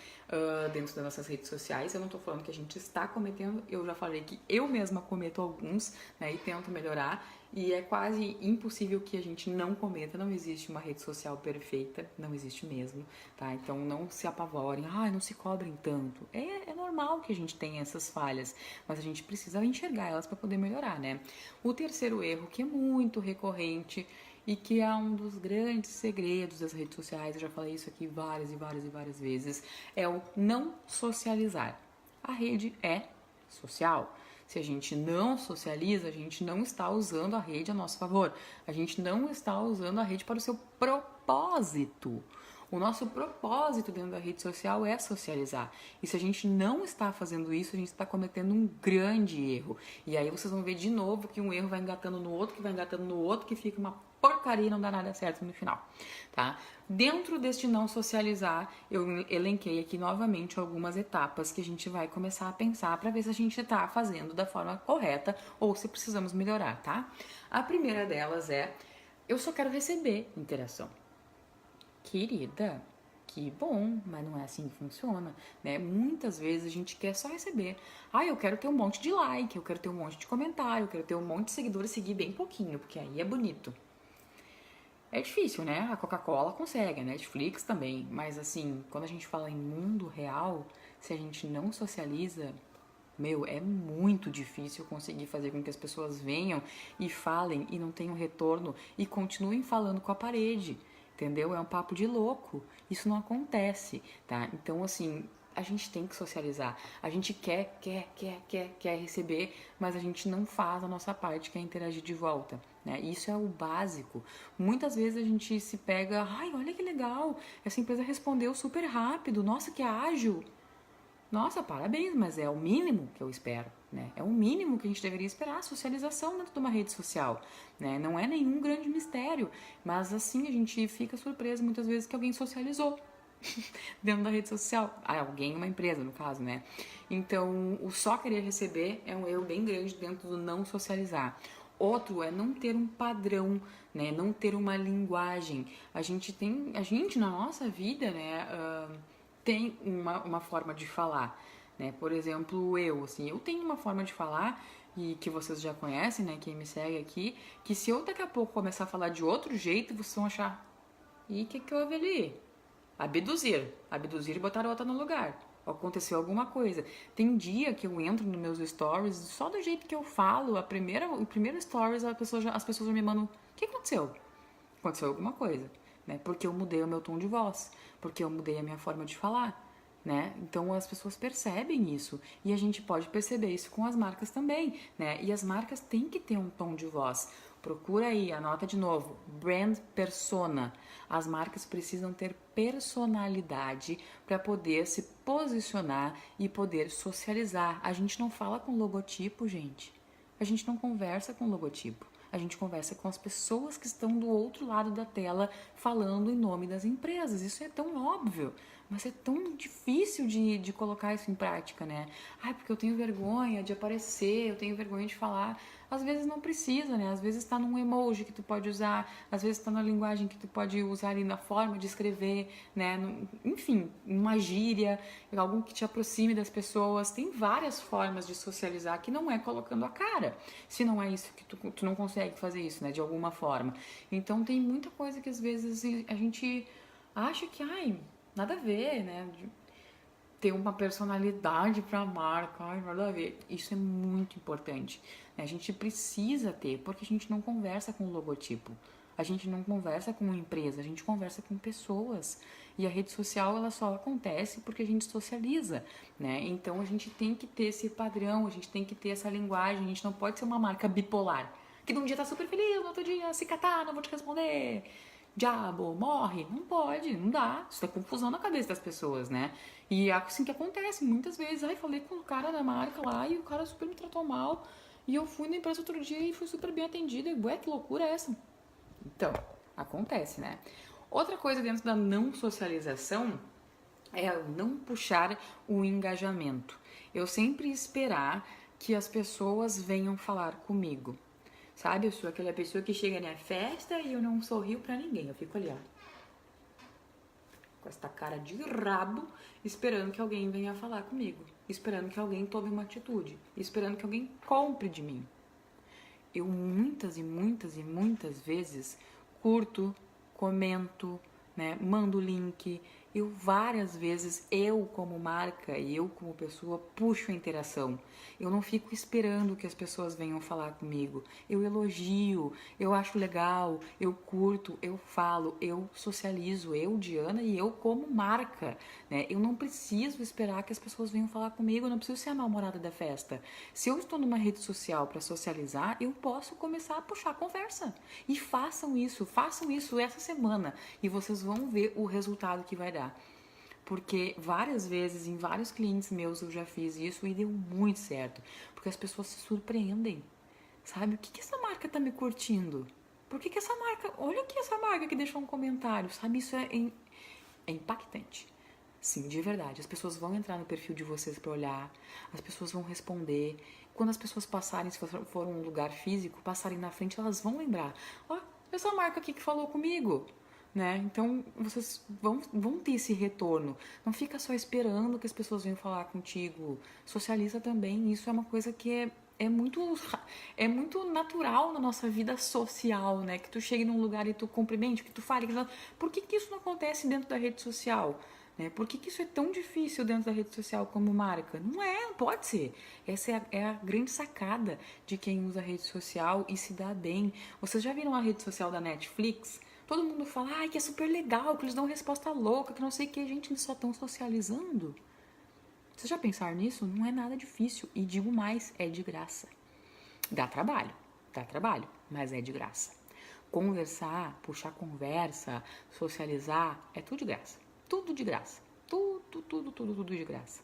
Speaker 1: dentro das nossas redes sociais. Eu não tô falando que a gente está cometendo, eu já falei que eu mesma cometo alguns, né? E tento melhorar. E é quase impossível que a gente não cometa. Não existe uma rede social perfeita, não existe mesmo, tá? Então não se apavorem, não se cobrem tanto. É normal que a gente tenha essas falhas, mas a gente precisa enxergar elas para poder melhorar, né? O terceiro erro, que é muito recorrente, e que é um dos grandes segredos das redes sociais, eu já falei isso aqui várias e várias e várias vezes, é o não socializar. A rede é social. Se a gente não socializa, a gente não está usando a rede a nosso favor. A gente não está usando a rede para o seu propósito. O nosso propósito dentro da rede social é socializar. E se a gente não está fazendo isso, a gente está cometendo um grande erro. E aí vocês vão ver de novo que um erro vai engatando no outro, que vai engatando no outro, que fica uma porcaria e não dá nada certo no final, tá? Dentro deste não socializar, eu elenquei aqui novamente algumas etapas que a gente vai começar a pensar para ver se a gente está fazendo da forma correta ou se precisamos melhorar, tá? A primeira delas é: eu só quero receber interação. Querida, que bom, mas não é assim que funciona, né? Muitas vezes a gente quer só receber. Eu quero ter um monte de like, eu quero ter um monte de comentário, eu quero ter um monte de seguidores e seguir bem pouquinho, porque aí é bonito. É difícil, né? A Coca-Cola consegue, a Netflix também, mas assim, quando a gente fala em mundo real, se a gente não socializa, é muito difícil conseguir fazer com que as pessoas venham e falem e não tenham retorno e continuem falando com a parede. Entendeu? É um papo de louco. Isso não acontece, tá? Então, assim, a gente tem que socializar. A gente quer receber, mas a gente não faz a nossa parte, que é interagir de volta, né? Isso é o básico. Muitas vezes a gente se pega, olha que legal, essa empresa respondeu super rápido, nossa, que ágil. Nossa, parabéns, mas é o mínimo que eu espero, né? É o mínimo que a gente deveria esperar, socialização dentro de uma rede social, né? Não é nenhum grande mistério, mas assim a gente fica surpreso muitas vezes que alguém socializou dentro da rede social. Ah, alguém, uma empresa, no caso, né? Então, o só querer receber é um erro bem grande dentro do não socializar. Outro é não ter um padrão, né? Não ter uma linguagem. A gente na nossa vida, né? Tem uma forma de falar, né? Por exemplo, eu tenho uma forma de falar e que vocês já conhecem, né? Quem me segue aqui, que se eu daqui a pouco começar a falar de outro jeito, vocês vão achar, e o que houve ali? Abduzir e botar a outra no lugar. Aconteceu alguma coisa. Tem dia que eu entro nos meus stories, só do jeito que eu falo, o primeiro stories, as pessoas já me mandam, o que aconteceu? Aconteceu alguma coisa, né? Porque eu mudei o meu tom de voz, porque eu mudei a minha forma de falar, né? Então as pessoas percebem isso e a gente pode perceber isso com as marcas também, né? E as marcas têm que ter um tom de voz. Procura aí, anota de novo, brand persona. As marcas precisam ter personalidade para poder se posicionar e poder socializar. A gente não fala com logotipo, gente. A gente não conversa com logotipo. A gente conversa com as pessoas que estão do outro lado da tela falando em nome das empresas. Isso é tão óbvio, mas é tão difícil de colocar isso em prática, né? Ai, porque eu tenho vergonha de aparecer, eu tenho vergonha de falar. Às vezes não precisa, né? Às vezes está num emoji que tu pode usar, às vezes está na linguagem que tu pode usar ali na forma de escrever, né? Enfim, uma gíria, algo que te aproxime das pessoas. Tem várias formas de socializar que não é colocando a cara. Se não é isso que tu não consegue fazer isso, né? De alguma forma. Então tem muita coisa que às vezes a gente acha que, ai, nada a ver, né? Ter uma personalidade para a marca, ai, nada a ver. Isso é muito importante, né? A gente precisa ter, porque a gente não conversa com logotipo. A gente não conversa com empresa, a gente conversa com pessoas. E a rede social, ela só acontece porque a gente socializa, né? Então a gente tem que ter esse padrão, a gente tem que ter essa linguagem, a gente não pode ser uma marca bipolar. Que num dia tá super feliz, no outro dia se catar, não vou te responder. Diabo, morre. Não pode, não dá. Isso é confusão na cabeça das pessoas, né? E é assim que acontece muitas vezes. Ai, falei com o cara da marca lá e o cara super me tratou mal. E eu fui na empresa outro dia e fui super bem atendida. E ué, que loucura é essa? Então, acontece, né? Outra coisa dentro da não socialização é não puxar o engajamento. Eu sempre esperar que as pessoas venham falar comigo. Sabe, eu sou aquela pessoa que chega na festa e eu não sorrio pra ninguém. Eu fico ali, ó, com essa cara de rabo, esperando que alguém venha falar comigo. Esperando que alguém tome uma atitude. Esperando que alguém compre de mim. Eu muitas e muitas e muitas vezes curto, comento, né, mando link. Eu várias vezes, eu como marca e eu como pessoa, puxo a interação. Eu não fico esperando que as pessoas venham falar comigo. Eu elogio, eu acho legal, eu curto, eu falo, eu socializo, eu, Diana, e eu como marca, né? Eu não preciso esperar que as pessoas venham falar comigo, eu não preciso ser a namorada da festa. Se eu estou numa rede social para socializar, eu posso começar a puxar a conversa. E façam isso essa semana e vocês vão ver o resultado que vai dar. Porque várias vezes, em vários clientes meus, eu já fiz isso e deu muito certo. Porque as pessoas se surpreendem. Sabe? O que essa marca tá me curtindo? Por que essa marca... Olha aqui essa marca que deixou um comentário. Sabe? Isso é impactante. Sim, de verdade. As pessoas vão entrar no perfil de vocês para olhar. As pessoas vão responder. Quando as pessoas passarem, se for um lugar físico, passarem na frente, elas vão lembrar. Ó, essa marca aqui que falou comigo. Né? Então vocês vão ter esse retorno. Não fica só esperando que as pessoas venham falar contigo. Socializa também. Isso é uma coisa que é muito natural na nossa vida social, né? Que tu chegue num lugar e tu cumprimente, que tu fale. Por que isso não acontece dentro da rede social? Né? Por que isso é tão difícil dentro da rede social como marca? Não pode ser. Essa é a grande sacada de quem usa a rede social e se dá bem. Vocês já viram a rede social da Netflix? Todo mundo fala, que é super legal, que eles dão resposta louca, que não sei o que, gente, eles só estão socializando. Vocês já pensaram nisso? Não é nada difícil. E digo mais, é de graça. Dá trabalho, mas é de graça. Conversar, puxar conversa, socializar, é tudo de graça. Tudo de graça. Tudo de graça.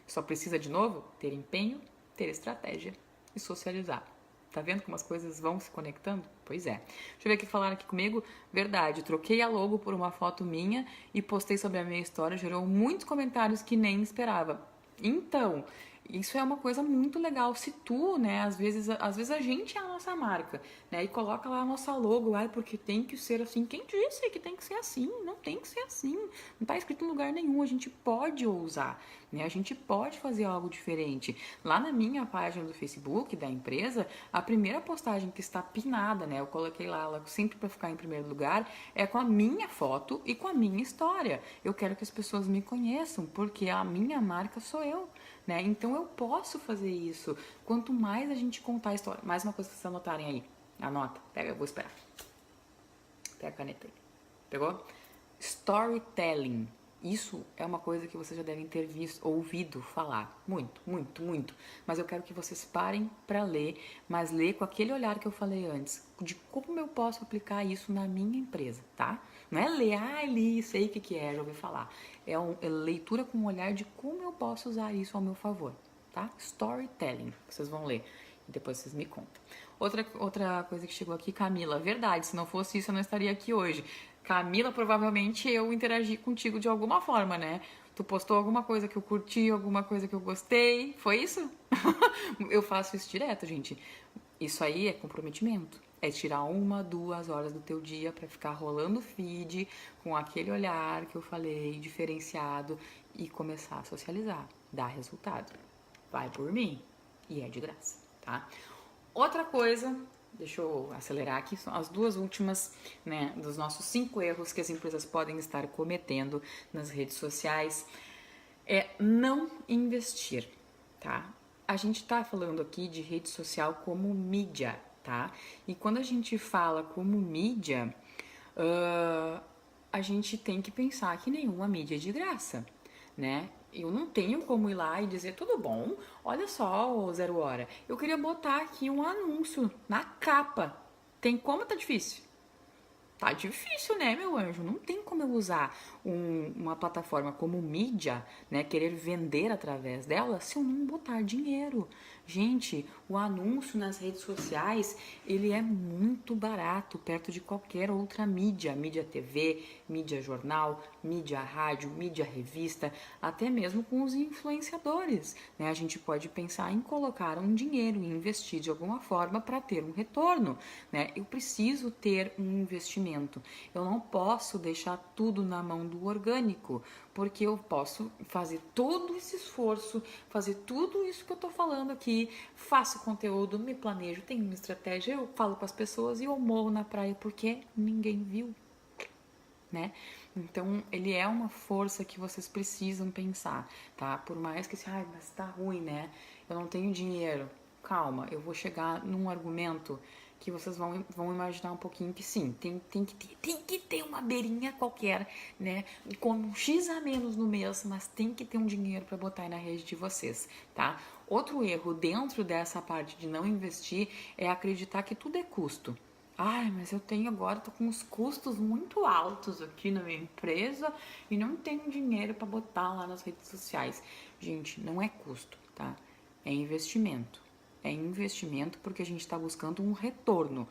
Speaker 1: Só precisa, de novo, ter empenho, ter estratégia e socializar. Tá vendo como as coisas vão se conectando? Pois é. Deixa eu ver o que falaram aqui comigo. Verdade, troquei a logo por uma foto minha e postei sobre a minha história, gerou muitos comentários que nem esperava. Então, isso é uma coisa muito legal. Se tu, né, às vezes a gente é a nossa marca, né, e coloca lá a nossa logo, porque tem que ser assim. Quem disse que tem que ser assim? Não tem que ser assim. Não tá escrito em lugar nenhum. A gente pode ousar, né? A gente pode fazer algo diferente. Lá na minha página do Facebook da empresa, a primeira postagem que está pinada, né, eu coloquei lá, ela sempre para ficar em primeiro lugar, é com a minha foto e com a minha história. Eu quero que as pessoas me conheçam, porque a minha marca sou eu, né? Então eu posso fazer isso. Quanto mais a gente contar a história. Mais uma coisa pra vocês anotarem aí. Anota. Pega, eu vou esperar. Pega a caneta aí. Pegou? Storytelling. Isso é uma coisa que vocês já devem ter visto, ouvido falar. Muito, muito, muito. Mas eu quero que vocês parem para ler, mas ler com aquele olhar que eu falei antes, de como eu posso aplicar isso na minha empresa, tá? Não é ler, li, sei o que é, já ouvi falar. É leitura com um olhar de como eu posso usar isso ao meu favor, tá? Storytelling, que vocês vão ler e depois vocês me contam. Outra coisa que chegou aqui, Camila, verdade, se não fosse isso eu não estaria aqui hoje. Camila, provavelmente eu interagi contigo de alguma forma, né? Tu postou alguma coisa que eu curti, alguma coisa que eu gostei, foi isso? Eu faço isso direto, gente. Isso aí é comprometimento. É tirar 1, 2 horas do teu dia pra ficar rolando feed com aquele olhar que eu falei, diferenciado, e começar a socializar, dar resultado. Vai por mim e é de graça, tá? Outra coisa, deixa eu acelerar aqui, são as duas últimas, né, dos nossos 5 erros que as empresas podem estar cometendo nas redes sociais, é não investir, tá? A gente tá falando aqui de rede social como mídia, tá? E quando a gente fala como mídia, a gente tem que pensar que nenhuma mídia é de graça, né? Eu não tenho como ir lá e dizer, tudo bom, olha só, ô Zero Hora, eu queria botar aqui um anúncio na capa. Tem como? Tá difícil? Tá difícil, né, meu anjo? Não tem como eu usar uma plataforma como mídia, né, querer vender através dela se eu não botar dinheiro. Gente, o anúncio nas redes sociais, ele é muito barato perto de qualquer outra mídia. Mídia TV, mídia jornal, mídia rádio, mídia revista, até mesmo com os influenciadores, né? A gente pode pensar em colocar um dinheiro e investir de alguma forma para ter um retorno, né? Eu preciso ter um investimento. Eu não posso deixar tudo na mão do orgânico, porque eu posso fazer todo esse esforço, fazer tudo isso que eu tô falando aqui, faço conteúdo, me planejo, tenho uma estratégia, eu falo com as pessoas e eu morro na praia porque ninguém viu, né? Então, ele é uma força que vocês precisam pensar, tá? Por mais que assim, mas tá ruim, né? Eu não tenho dinheiro. Calma, eu vou chegar num argumento que vocês vão imaginar um pouquinho que sim, tem que ter uma beirinha qualquer, né? Com um X a menos no mês, mas tem que ter um dinheiro para botar aí na rede de vocês, tá? Outro erro dentro dessa parte de não investir é acreditar que tudo é custo. Mas eu tenho agora, tô com os custos muito altos aqui na minha empresa e não tenho dinheiro para botar lá nas redes sociais. Gente, não é custo, tá? É investimento. É investimento porque a gente está buscando um retorno.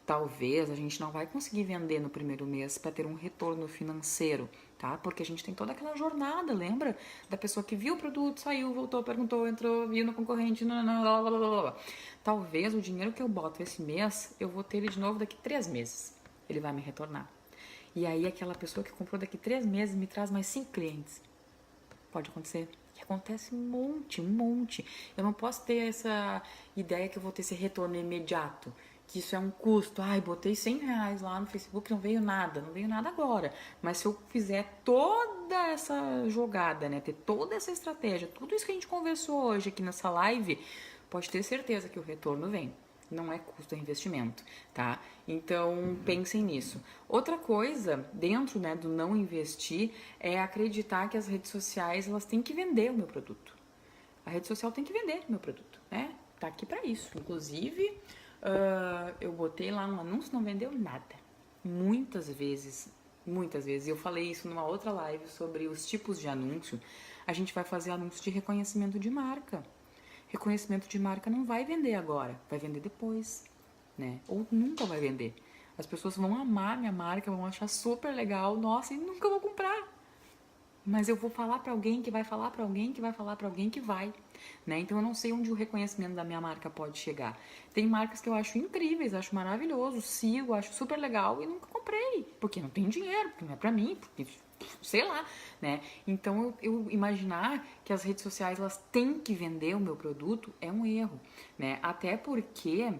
Speaker 1: Talvez a gente não vai conseguir vender no primeiro mês para ter um retorno financeiro, tá? Porque a gente tem toda aquela jornada, lembra? Da pessoa que viu o produto, saiu, voltou, perguntou, entrou, viu no concorrente, blá, blá, blá, blá. Talvez o dinheiro que eu boto esse mês, eu vou ter ele de novo daqui 3 meses. Ele vai me retornar. E aí aquela pessoa que comprou daqui 3 meses me traz mais 5 clientes. Pode acontecer. E acontece um monte. Eu não posso ter essa ideia que eu vou ter esse retorno imediato, que isso é um custo. Botei 100 reais lá no Facebook, não veio nada agora. Mas se eu fizer toda essa jogada, né, ter toda essa estratégia, tudo isso que a gente conversou hoje aqui nessa live, pode ter certeza que o retorno vem. Não é custo, é investimento, tá? Então, pensem nisso. Outra coisa, dentro, né, do não investir, é acreditar que as redes sociais, elas têm que vender o meu produto. A rede social tem que vender o meu produto, né? Tá aqui pra isso. Inclusive, eu botei lá um anúncio, não vendeu nada. Muitas vezes Muitas vezes. Eu falei isso numa outra live sobre os tipos de anúncio. A gente vai fazer anúncio de reconhecimento de marca. Reconhecimento de marca não vai vender agora, vai vender depois, né? Ou nunca vai vender. As pessoas vão amar minha marca, vão achar super legal, nossa, e nunca vou comprar. Mas eu vou falar para alguém que vai falar para alguém que vai falar para alguém que vai, né? Então eu não sei onde o reconhecimento da minha marca pode chegar. Tem marcas que eu acho incríveis, acho maravilhoso, sigo, acho super legal e nunca comprei, porque não tem dinheiro, porque não é para mim, porque sei lá, né? Então eu imaginar que as redes sociais elas têm que vender o meu produto é um erro, né? Até porque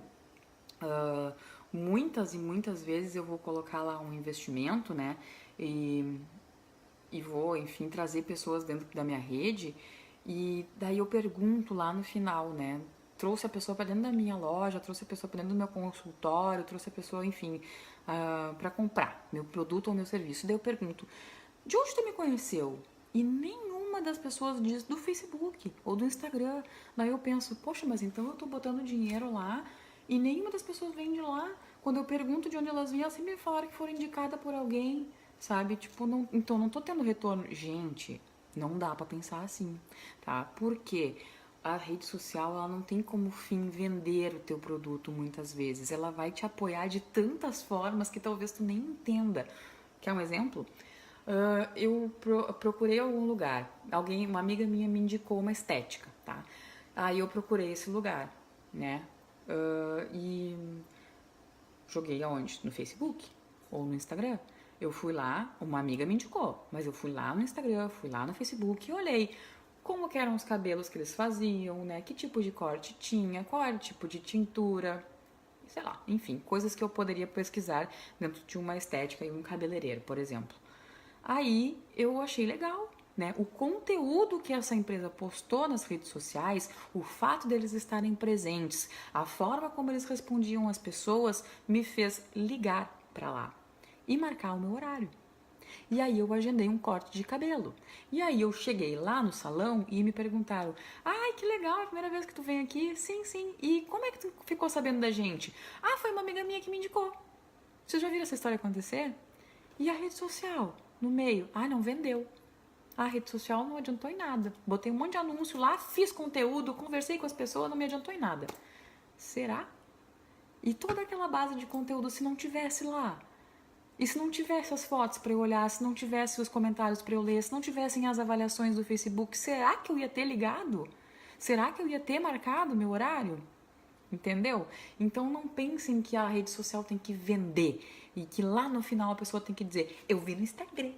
Speaker 1: muitas e muitas vezes eu vou colocar lá um investimento, né? E vou, enfim, trazer pessoas dentro da minha rede e daí eu pergunto lá no final, né? Trouxe a pessoa para dentro da minha loja, trouxe a pessoa para dentro do meu consultório, trouxe a pessoa, enfim, para comprar meu produto ou meu serviço. Daí eu pergunto, de onde tu me conheceu? E nenhuma das pessoas diz do Facebook ou do Instagram. Daí eu penso, poxa, mas então eu tô botando dinheiro lá e nenhuma das pessoas vem de lá. Quando eu pergunto de onde elas vêm, elas sempre me falaram que foram indicadas por alguém, sabe? Tipo, não, então não tô tendo retorno. Gente, não dá pra pensar assim, tá? Porque a rede social, ela não tem como fim vender o teu produto muitas vezes. Ela vai te apoiar de tantas formas que talvez tu nem entenda. Quer um exemplo? Eu procurei algum lugar. Uma amiga minha me indicou uma estética, tá? Aí eu procurei esse lugar, né? E joguei aonde? No Facebook ou no Instagram. Eu fui lá, uma amiga me indicou, mas eu fui lá no Instagram, fui lá no Facebook e olhei como que eram os cabelos que eles faziam, né? Que tipo de corte tinha, qual era o tipo de tintura, sei lá, enfim, coisas que eu poderia pesquisar dentro de uma estética e um cabeleireiro, por exemplo. Aí eu achei legal, né? O conteúdo que essa empresa postou nas redes sociais, o fato deles estarem presentes, a forma como eles respondiam às pessoas me fez ligar para lá e marcar o meu horário. E aí eu agendei um corte de cabelo. E aí eu cheguei lá no salão e me perguntaram: "Ai, que legal, é a primeira vez que tu vem aqui?" "Sim, sim. E como é que tu ficou sabendo da gente?" "Ah, foi uma amiga minha que me indicou." Vocês já viram essa história acontecer? E a rede social no meio? Ah, não vendeu. A rede social não adiantou em nada. Botei um monte de anúncio lá, fiz conteúdo, conversei com as pessoas, não me adiantou em nada. Será? E toda aquela base de conteúdo, se não tivesse lá? E se não tivesse as fotos para eu olhar, se não tivesse os comentários para eu ler, se não tivessem as avaliações do Facebook, será que eu ia ter ligado? Será que eu ia ter marcado meu horário? Entendeu? Então não pensem que a rede social tem que vender e que lá no final a pessoa tem que dizer: eu vi no Instagram,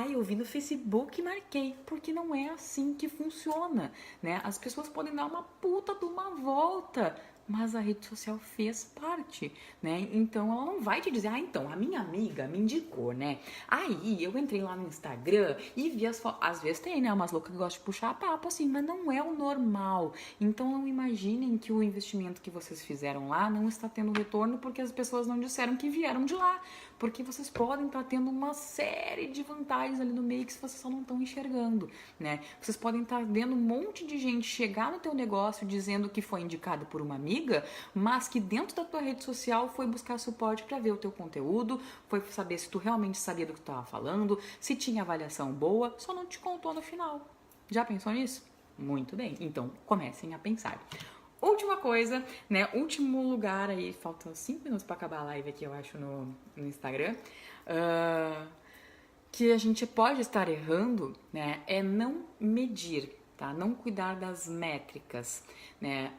Speaker 1: eu vi no Facebook e marquei, porque não é assim que funciona, né? As pessoas podem dar uma puta de uma volta, mas a rede social fez parte, né? Então ela não vai te dizer: então a minha amiga me indicou, né? Aí eu entrei lá no Instagram e vi as fotos. Às vezes tem, né? Umas loucas que gostam de puxar papo assim, mas não é o normal. Então não imaginem que o investimento que vocês fizeram lá não está tendo retorno porque as pessoas não disseram que vieram de lá. Porque vocês podem estar tendo uma série de vantagens ali no meio que vocês só não estão enxergando, né? Vocês podem estar vendo um monte de gente chegar no teu negócio dizendo que foi indicado por uma amiga, mas que dentro da tua rede social foi buscar suporte para ver o teu conteúdo, foi saber se tu realmente sabia do que tu estava falando, se tinha avaliação boa, só não te contou no final. Já pensou nisso? Muito bem, então comecem a pensar. Última coisa, né? Último lugar aí, faltam 5 minutos para acabar a live aqui, eu acho, no Instagram. Que a gente pode estar errando, né? É não medir, tá? Não cuidar das métricas, né?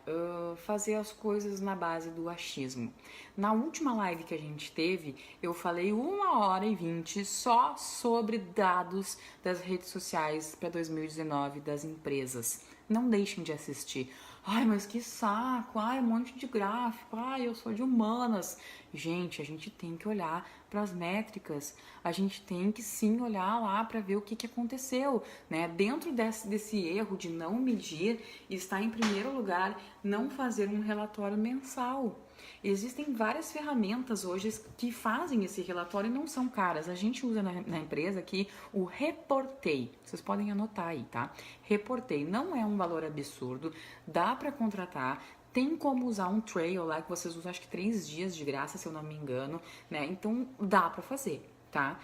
Speaker 1: Fazer as coisas na base do achismo. Na última live que a gente teve, eu falei 1h20 só sobre dados das redes sociais para 2019 das empresas. Não deixem de assistir. Ai, mas que saco, ai, um monte de gráfico, ai, eu sou de humanas. Gente, a gente tem que olhar para as métricas, a gente tem que sim olhar lá para ver o que aconteceu, né? Dentro desse erro de não medir, está em primeiro lugar não fazer um relatório mensal. Existem várias ferramentas hoje que fazem esse relatório e não são caras. A gente usa na empresa aqui o Reportei. Vocês podem anotar aí, tá? Reportei não é um valor absurdo, dá para contratar. Tem como usar um trail lá que vocês usam, acho que 3 dias de graça, se eu não me engano, né? Então dá para fazer, tá?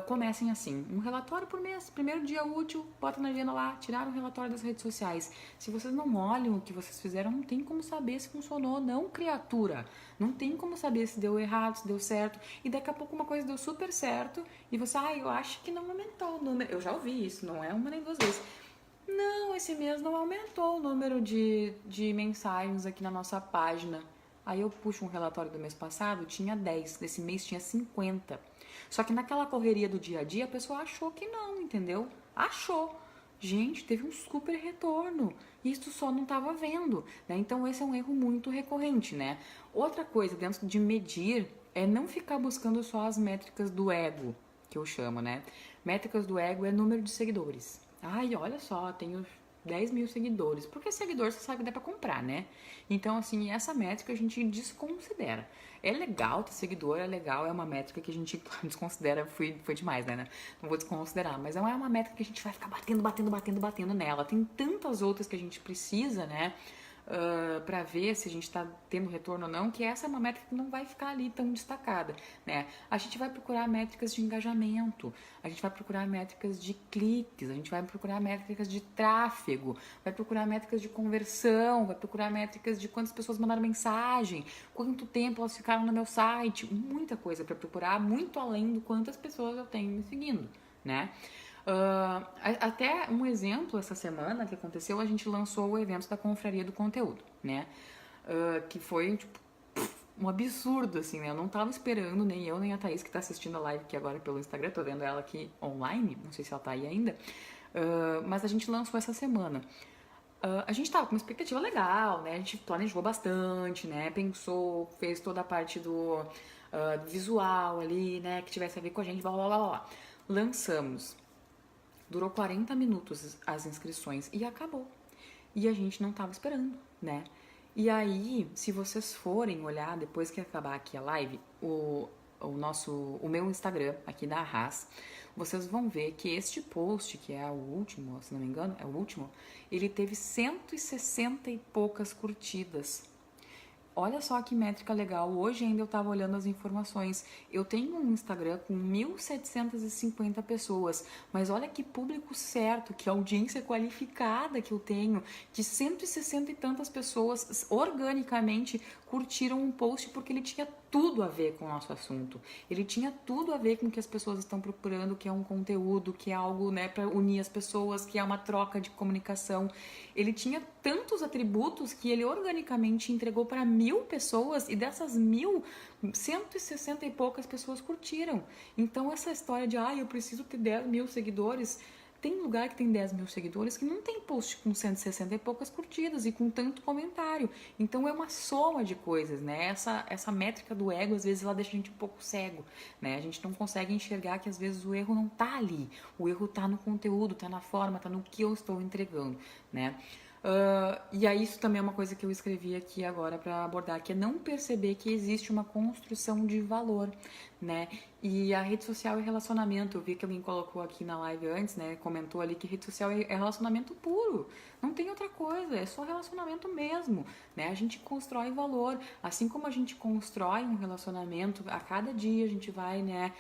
Speaker 1: Comecem assim, um relatório por mês, primeiro dia útil, bota na agenda lá, tirar um relatório das redes sociais. Se vocês não olham o que vocês fizeram, não tem como saber se funcionou, não, criatura. Não tem como saber se deu errado, se deu certo. E daqui a pouco uma coisa deu super certo e você, eu acho que não aumentou o número. Eu já ouvi isso, não é uma nem duas vezes. Não, esse mês não aumentou o número de mensagens aqui na nossa página. Aí eu puxo um relatório do mês passado, tinha 10, desse mês tinha 50. Só que naquela correria do dia a dia, a pessoa achou que não, entendeu? Achou. Gente, teve um super retorno. Isso só não estava vendo, né? Então esse é um erro muito recorrente, né? Outra coisa dentro de medir é não ficar buscando só as métricas do ego, que eu chamo, né? Métricas do ego é número de seguidores. Ai, olha só, tenho 10 mil seguidores. Porque seguidor você sabe que dá pra comprar, né? Então, assim, essa métrica a gente desconsidera. É legal ter seguidor, é legal, é uma métrica que a gente desconsidera, foi demais, né? Não vou desconsiderar, mas não é uma métrica que a gente vai ficar batendo nela. Tem tantas outras que a gente precisa, né? Para ver se a gente está tendo retorno ou não, que essa é uma métrica que não vai ficar ali tão destacada, né? A gente vai procurar métricas de engajamento, a gente vai procurar métricas de cliques, a gente vai procurar métricas de tráfego, vai procurar métricas de conversão, vai procurar métricas de quantas pessoas mandaram mensagem, quanto tempo elas ficaram no meu site, muita coisa para procurar, muito além do quantas pessoas eu tenho me seguindo, né? Até um exemplo, essa semana que aconteceu, a gente lançou o evento da Confraria do Conteúdo, né? Que foi, tipo, um absurdo, assim, né? Eu não tava esperando, nem eu, nem a Thaís, que tá assistindo a live aqui agora pelo Instagram, tô vendo ela aqui online, não sei se ela tá aí ainda, mas a gente lançou essa semana. A gente tava com uma expectativa legal, né? A gente planejou bastante, né? Pensou, fez toda a parte do visual ali, né? Que tivesse a ver com a gente, blá, blá, blá, blá. Lançamos. Durou 40 minutos as inscrições e acabou. E a gente não tava esperando, né? E aí, se vocês forem olhar, depois que acabar aqui a live, o meu Instagram, aqui da Arras, vocês vão ver que este post, que é o último, se não me engano, é o último, ele teve 160 e poucas curtidas. Olha só que métrica legal. Hoje ainda eu estava olhando as informações. Eu tenho um Instagram com 1.750 pessoas, mas olha que público certo, que audiência qualificada que eu tenho, de 160 e tantas pessoas organicamente curtiram um post porque ele tinha tudo a ver com o nosso assunto. Ele tinha tudo a ver com o que as pessoas estão procurando, que é um conteúdo, que é algo, né, para unir as pessoas, que é uma troca de comunicação. Ele tinha tantos atributos que ele organicamente entregou para 1.000 pessoas e dessas 1.000, 160 e poucas pessoas curtiram. Então essa história de, eu preciso ter 10 mil seguidores, tem lugar que tem 10 mil seguidores que não tem post com 160 e poucas curtidas e com tanto comentário. Então é uma soma de coisas, né? Essa métrica do ego, às vezes, ela deixa a gente um pouco cego, né? A gente não consegue enxergar que, às vezes, o erro não tá ali. O erro tá no conteúdo, tá na forma, tá no que eu estou entregando, né? E aí isso também é uma coisa que eu escrevi aqui agora para abordar, que é não perceber que existe uma construção de valor, né? E a rede social é relacionamento. Eu vi que alguém colocou aqui na live antes, né? Comentou ali que rede social é relacionamento puro. Não tem outra coisa, é só relacionamento mesmo, né? A gente constrói valor. Assim como a gente constrói um relacionamento, a cada dia a gente vai, né,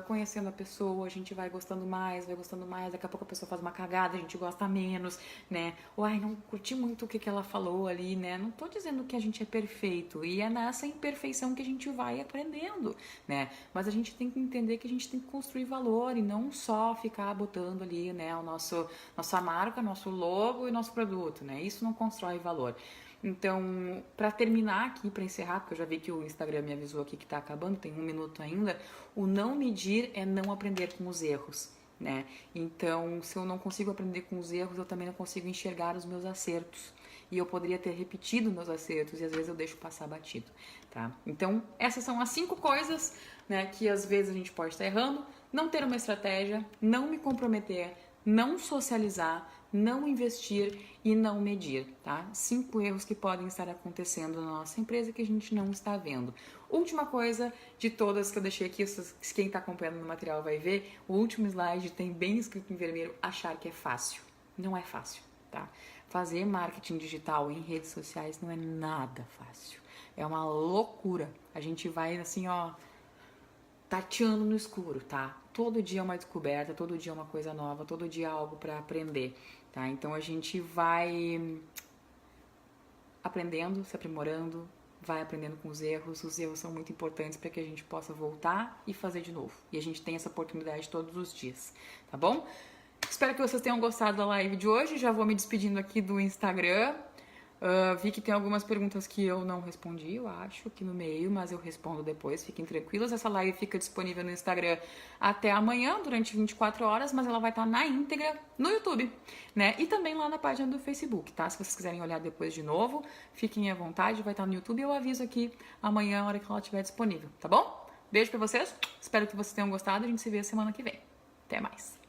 Speaker 1: conhecendo a pessoa, a gente vai gostando mais, daqui a pouco a pessoa faz uma cagada, a gente gosta menos, né? Ou, não curti muito o que ela falou ali, né? Não tô dizendo que a gente é perfeito, e é nessa imperfeição que a gente vai aprendendo, né? Mas a gente tem que entender que a gente tem que construir valor e não só ficar botando ali, né, nossa marca, nosso logo e nosso produto, né? Isso não constrói valor. Então, para terminar aqui, para encerrar, porque eu já vi que o Instagram me avisou aqui que tá acabando, tem 1 minuto ainda, o não medir é não aprender com os erros, né? Então, se eu não consigo aprender com os erros, eu também não consigo enxergar os meus acertos. E eu poderia ter repetido meus acertos e às vezes eu deixo passar batido, tá? Então, essas são as 5 coisas, né, que às vezes a gente pode estar errando. Não ter uma estratégia, não me comprometer, não socializar, não investir e não medir, tá? 5 erros que podem estar acontecendo na nossa empresa que a gente não está vendo. Última coisa de todas que eu deixei aqui, quem está acompanhando no material vai ver, o último slide tem bem escrito em vermelho, achar que é fácil. Não é fácil, tá? Fazer marketing digital em redes sociais não é nada fácil. É uma loucura. A gente vai assim, tateando no escuro, tá? todo dia é uma descoberta, todo dia é uma coisa nova, todo dia é algo para aprender, tá? Então a gente vai aprendendo, se aprimorando, vai aprendendo com os erros são muito importantes para que a gente possa voltar e fazer de novo. E a gente tem essa oportunidade todos os dias, tá bom? Espero que vocês tenham gostado da live de hoje, já vou me despedindo aqui do Instagram. Vi que tem algumas perguntas que eu não respondi, eu acho, aqui no meio, mas eu respondo depois, fiquem tranquilos. Essa live fica disponível no Instagram até amanhã, durante 24 horas, mas ela vai estar na íntegra no YouTube, né? E também lá na página do Facebook, tá? Se vocês quiserem olhar depois de novo, fiquem à vontade, vai estar no YouTube e eu aviso aqui amanhã, a hora que ela estiver disponível, tá bom? Beijo pra vocês, espero que vocês tenham gostado, a gente se vê semana que vem. Até mais!